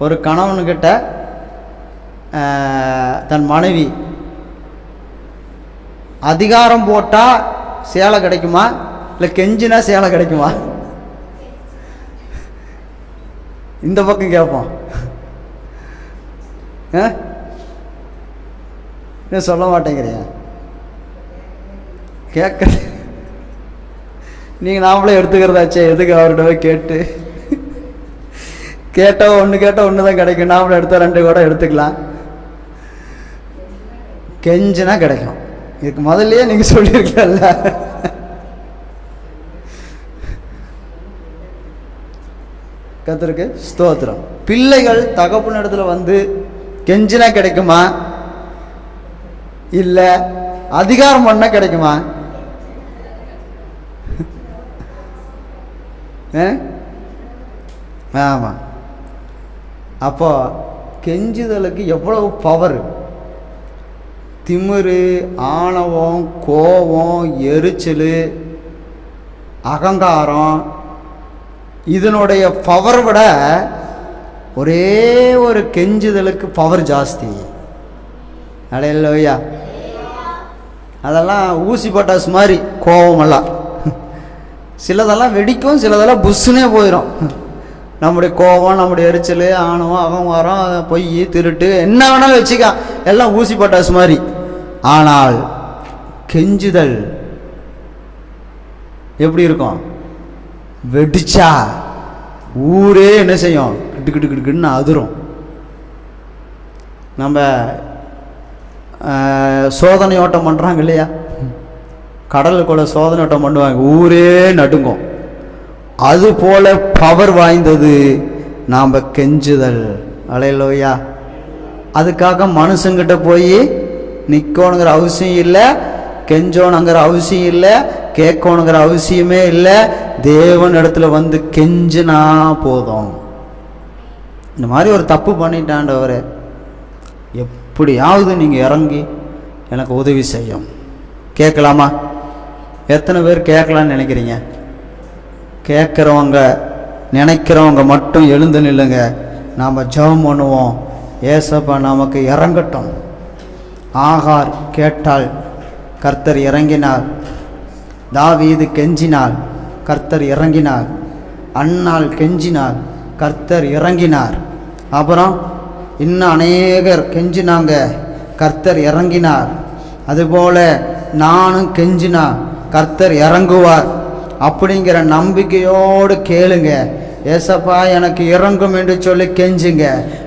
ஒரு கணவன்கிட்ட தன் மனைவி அதிகாரம் போட்டால் சேலை கிடைக்குமா இல்லை கெஞ்சினா சேலை கிடைக்குமா? இந்த பக்கம் கேட்போம். சொல்ல மாட்டேங்கிறீங்க. கேட்க நீங்கள் நாமளே எடுத்துக்கிறதாச்சே, எதுக்கு அவர்கிட்ட போய் கேட்டு கேட்டால் ஒன்று தான் கிடைக்கும். நாமளே எடுத்தால் 2 கூட எடுத்துக்கலாம். கெஞ்சினா கிடைக்கும். இதுக்கு முதல்லயே நீங்கள் சொல்லியிருக்கல. கர்த்தருக்கு ஸ்தோத்திரம். பிள்ளைகள் தகப்பன் இடத்துல வந்து கெஞ்சினா கிடைக்குமா இல்ல அதிகாரம் பண்ண கிடைக்குமா? ஆமா. அப்போ கெஞ்சுதலுக்கு எவ்வளவு பவர்! திமிரு, ஆணவம், கோபம், எரிச்சல், அகங்காரம், இதனுடைய பவர் விட ஒரே ஒரு கெஞ்சுதலுக்கு பவர் ஜாஸ்தி. அல்லேலூயா. அதெல்லாம் ஊசி பட்டாசு மாதிரி கோபமெல்லாம். சிலதெல்லாம் வெடிக்கும், சிலதெல்லாம் புஷ்ஷுனே போயிடும். நம்முடைய கோபம், நம்முடைய எரிச்சல், ஆணவம், அகங்காரம், பொய், திருட்டு என்ன வேணாலும் வச்சுக்க, எல்லாம் ஊசி பட்டாசு மாதிரி. ஆனால் கெஞ்சுதல் எப்படி இருக்கும்? வெடிச்சா ஊரே என்ன செய்யும்? கிட்டு கிட்டு கிட்டுன்னு அதிரும். நம்ம சோதனை ஓட்டம் பண்ணுறாங்க இல்லையா? கடலுக்குள்ள சோதனை ஓட்டம் பண்ணுவாங்க, ஊரே நடுங்கும். அது போல பவர் வாய்ந்தது நாம் கெஞ்சுதல். அல்லேலூயா. அதுக்காக மனுஷங்கிட்ட போய் நிற்கணுங்கிற அவசியம் இல்லை, கெஞ்சோணுங்கிற அவசியம் இல்லை, கேட்கணுங்கிற அவசியமே இல்லை. தேவன் இடத்துல வந்து கெஞ்சினா போதும். இந்த மாதிரி ஒரு தப்பு பண்ணிட்டாண்டவரே, எப்படியாவது நீங்கள் இறங்கி எனக்கு உதவி செய்யும். கேட்கலாமா? எத்தனை பேர் கேட்கலான்னு நினைக்கிறீங்க? கேட்குறவங்க, நினைக்கிறவங்க மட்டும் எழுந்து நில்லுங்க. நாம் ஜெபம் பண்ணுவோம். ஏசப்பா நமக்கு இறங்கட்டும். ஆகார் கேட்டால் கர்த்தர் இறங்கினார். தாவீது கெஞ்சினார், கர்த்தர் இறங்கினார். அன்னாள் கெஞ்சினார், கர்த்தர் இறங்கினார். அப்புறம் இன்னும் அநேகர் கெஞ்சினாங்க, கர்த்தர் இறங்கினார். அதுபோல நானும் கெஞ்சினா கர்த்தர் இறங்குவார் அப்படிங்கிற நம்பிக்கையோடு கேளுங்க. ஏசப்பா எனக்கு இறங்கும் என்று சொல்லி கெஞ்சுங்க.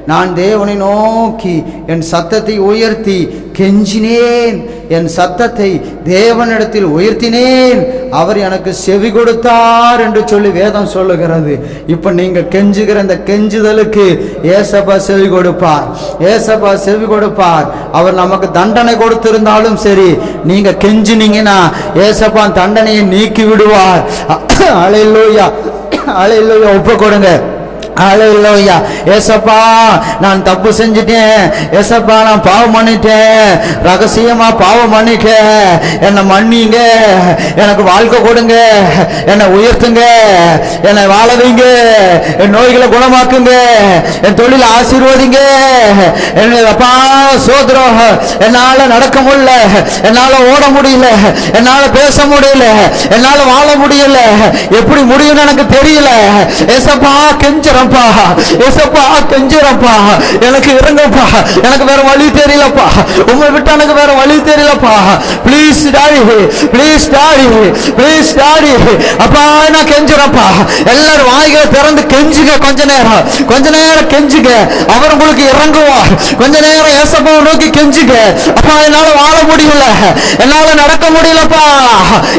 நான் தேவனை நோக்கி என் சத்தத்தை உயர்த்தி கெஞ்சினேன், என் சத்தத்தை தேவனிடத்தில் உயர்த்தினேன், அவர் எனக்கு செவி கொடுத்தார் என்று சொல்லி வேதம் சொல்லுகிறது. இப்போ நீங்க கெஞ்சுகிற இந்த கெஞ்சுதலுக்கு ஏசப்பா செவி கொடுப்பார். ஏசப்பா செவி கொடுப்பார். அவர் நமக்கு தண்டனை கொடுத்திருந்தாலும் சரி, நீங்க கெஞ்சினீங்கன்னா ஏசப்பா தண்டனையை நீக்கி விடுவார். அல்லேலூயா, அல்லேலூயா. ஒப்பு கொடுங்க. அல்லேலூயா. ஏசப்பா நான் தப்பு செஞ்சிட்டேன், ஏசப்பா நான் பாவம் பண்ணிட்டேன், ரகசியமா பாவம் பண்ணிட்டேன், என்னை மன்னிங்க, எனக்கு வாழ்க்கை கொடுங்க, என்னை உயர்த்துங்க, என்னை வாழ வைங்க, என் நோய்களை குணமாக்குங்க, என் தொழில் ஆசீர்வதிங்க. அப்பா சோதரம், என்னால நடக்க முடியல, என்னால ஓட முடியல, என்னால பேச முடியல, என்னால வாழ முடியல, எப்படி முடியும்னு எனக்கு தெரியல. ஏசப்பா கெஞ்சரம் கெஞ்சுறப்பா, ஏசப்பா கெஞ்சுறப்பா, எனக்கு இறங்கப்பா, எனக்கு வேற வழி தெரியலப்பா, உங்களை விட்டு எனக்கு வேற வழி தெரியலப்பா, please daddy, please daddy, please daddy, அப்பா நான் கெஞ்சுறப்பா. எல்லாரும் வாய்களை திறந்து கெஞ்சுங்க, கொஞ்ச நேரம் கெஞ்சுங்க, அவர் உங்களுக்கு இறங்குவார். கொஞ்ச நேரம் ஏசப்பாவை நோக்கி கெஞ்சுங்க. அப்பா என்னால வாழ முடியல, என்னால நடக்க முடியலப்பா,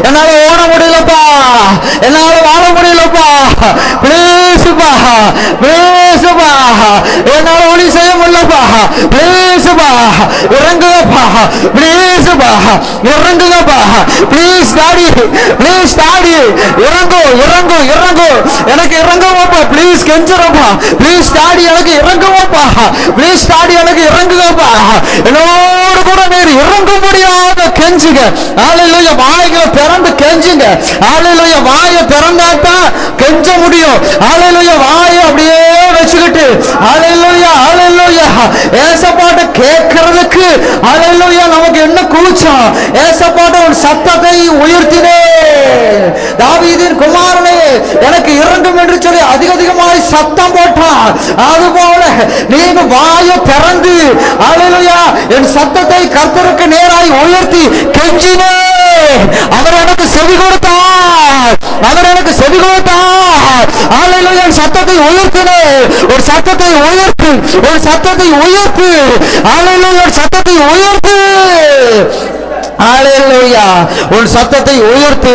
என்னால ஓட முடியலப்பா, என்னால வாழ முடியலப்பா, ப்ளீஸ்ப்பா, ப்ளீஸ்ப்பா, என்னால ஒளி செய்ய முடியலப்பா, ப்ளீஸ்ப்பா இறங்குங்கப்பா, ப்ளீஸ்ப்பா இறங்குங்கப்பா, ப்ளீஸ் டாடி, ப்ளீஸ் டாடி, இறங்கு இறங்கு இறங்கு, எனக்கு இறங்குவாப்பா, ப்ளீஸ் கெஞ்சுறப்பா, ப்ளீஸ் டாடி எனக்கு இறங்குவாப்பா, ப்ளீஸ் டாடி எனக்கு இறங்குங்கப்பா, என்னோடு கூட நீர் இறங்க முடியாத கெஞ்சுங்க. ஹல்லேலூயா, வாய்களை திறந்து கெஞ்சுங்க. ஹல்லேலூயா, வாயை திறந்தாதான் கெஞ்ச முடியும். ஹல்லேலூயா, வாயை அப்படியே வச்சுக்கிட்டு ஹல்லேலூயா ஹல்லேலூயா ஏசப்பாட்ட கேட்கறதுக்கு ஹல்லேலூயா நமக்கு என்ன கூச்சம். ஏசப்பாட்ட ஒரு சத்தத்தை உயர்த்தினே, தாவீதின் குமாரனே எனக்கு இறங்கும் என்று சொல்லி அதிகமாய் சத்தம் போட்டான். அதுபோல நீங்க வாயை திறந்து ஹல்லேலூயா என் சத்தத்தை கர்த்தருக்கு நேராய் உயர்த்தி கெஞ்சினே, அவர் எனக்கு செவி கொடுத்தார், அவர் எனக்கு செவி கொடுத்தார். ஹல்லேலூயா, சத்தத்தை உயர்த்தினே, ஒரு சத்தத்தை உயர்த்து, ஒரு சத்தத்தை உயர்த்து, ஹல்லேலூயா சத்தத்தை உயர்த்து, ஹல்லேலூயா உன் சத்தத்தை உயர்த்து.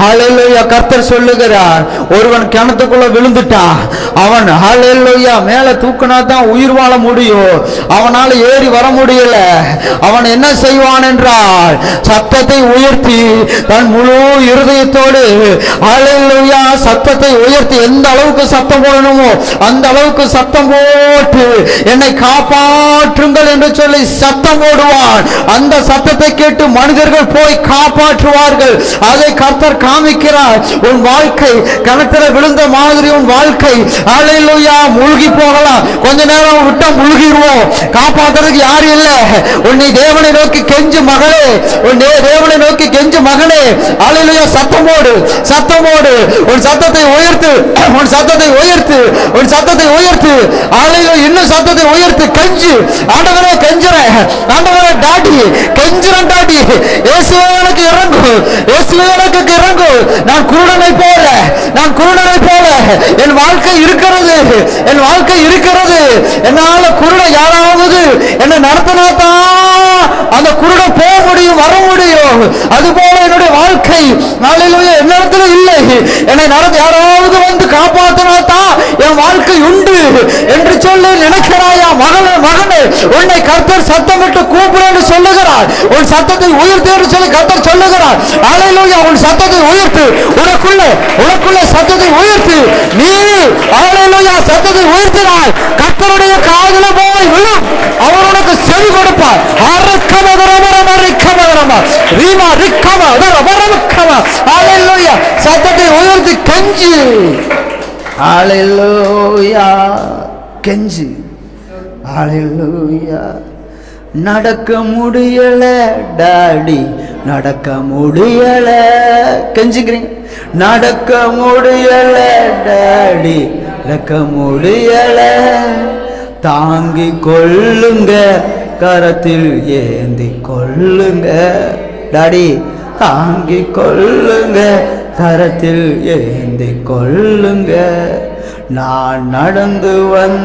ஹல்லேலூயா, கர்த்தர் சொல்லுகிறார், ஒருவன் கிணத்துக்குள்ள விழுந்துட்டான், அவன் ஹல்லேலூயா மேல தூக்கினா தான் உயிர் வாழ முடியும், அவனால ஏறி வர முடியல. அவன் என்ன செய்வான் என்றால் சத்தத்தை உயர்த்தி தன் முழு இருதயத்தோடு ஹல்லேலூயா சத்தத்தை உயர்த்தி எந்த அளவுக்கு சத்தம் போடணுமோ அந்த அளவுக்கு சத்தம் போட்டு என்னை காப்பாற்றுங்கள் என்று சொல்லி சத்தம் போடுவான். அந்த சத்தத்தை கேட்டு மனிதர்கள் போய் காப்பாற்றுவார்கள். அதை கர்த்தர் காமிக்கிறார். உன் வாழ்க்கை கிணத்துல விழுந்த மாதிரி உன் வாழ்க்கை ஹல்லேலூயா மூழ்கி போகலாம். கொஞ்ச நேரம் விட்டா மூழ்கிடுவோம், காப்பாற்றுறதுக்கு யாரும் இல்லை. உன்னை தேவனை நோக்கி கெஞ்சு மகளே, உன் தேவனை நோக்கி கெஞ்சு மகனே, ஹல்லேலூயா சத்தம் போடு, சத்தம் போடு, உன் சத்தத்தை உயர்த்து, உன் சத்தத்தை உயர்த்து, உன் சத்தத்தை உயர்த்து, ஹல்லேலூயா இன்னும் சத்தத்தை உயர்த்து, கெஞ்சு. ஆண்டவரே கெஞ்சுறேன், ஆண்டவரே டாடி கெஞ்சுறேன், டாடி இயேசுவே எனக்கு இறங்கு, இயேசுவே எனக்கு இறங்கு. நான் குருடனை போல, நான் குருடனை போல என் வாழ்க்கை இருக்கிறது, என் வாழ்க்கை இருக்கிறது. என்னால குருட யாராவது என்னை நடத்தினாதான் அந்த குருட போக முடியும், வர முடியும். அதுபோல என்னுடைய வாழ்க்கை ஹல்லேலூயா என்னிடத்துல இல்லை. என்னை யாராவது வந்து காப்பாற்றினாதான் என் வாழ்க்கை உண்டு என்று சொல்லி நினைக்கிறாயா மகனே, மகனே உன்னை கர்த்தர் சத்தமிட்டு கூப்பிடு என்று சொல்லுகிறார். உன் சத்தத்தை உயர்த்து என்று சொல்லி கர்த்தர் சொல்லுகிறார். ஹல்லேலூயா, உன் சத்தத்தை உயர்த்து, உனக்குள்ள சத்தத்தை உயர்த்து. நீ ஹல்லேலூயா சத்தத்தை உயர்த்தினாய், கர்த்தருடைய காதுல போய் விழும், அவர் உனக்கு செவி கொடுப்பார். சத்தத்தை உயர்த்தி கெஞ்சு, ஹல்லேலூயா கெஞ்சு, ஹல்லேலூயா. நடக்க முடியல டாடி, நடக்க முடியல, கெஞ்சுக்கிறீங்க. நடக்க முடியல டாடி, நடக்க முடியல, தாங்கி கொள்ளுங்க, கரத்தில் ஏந்தி கொள்ளுங்க டாடி, தாங்கி கொள்ளுங்க, கரத்தில் ஏந்தி கொள்ளுங்க. நான் நடந்து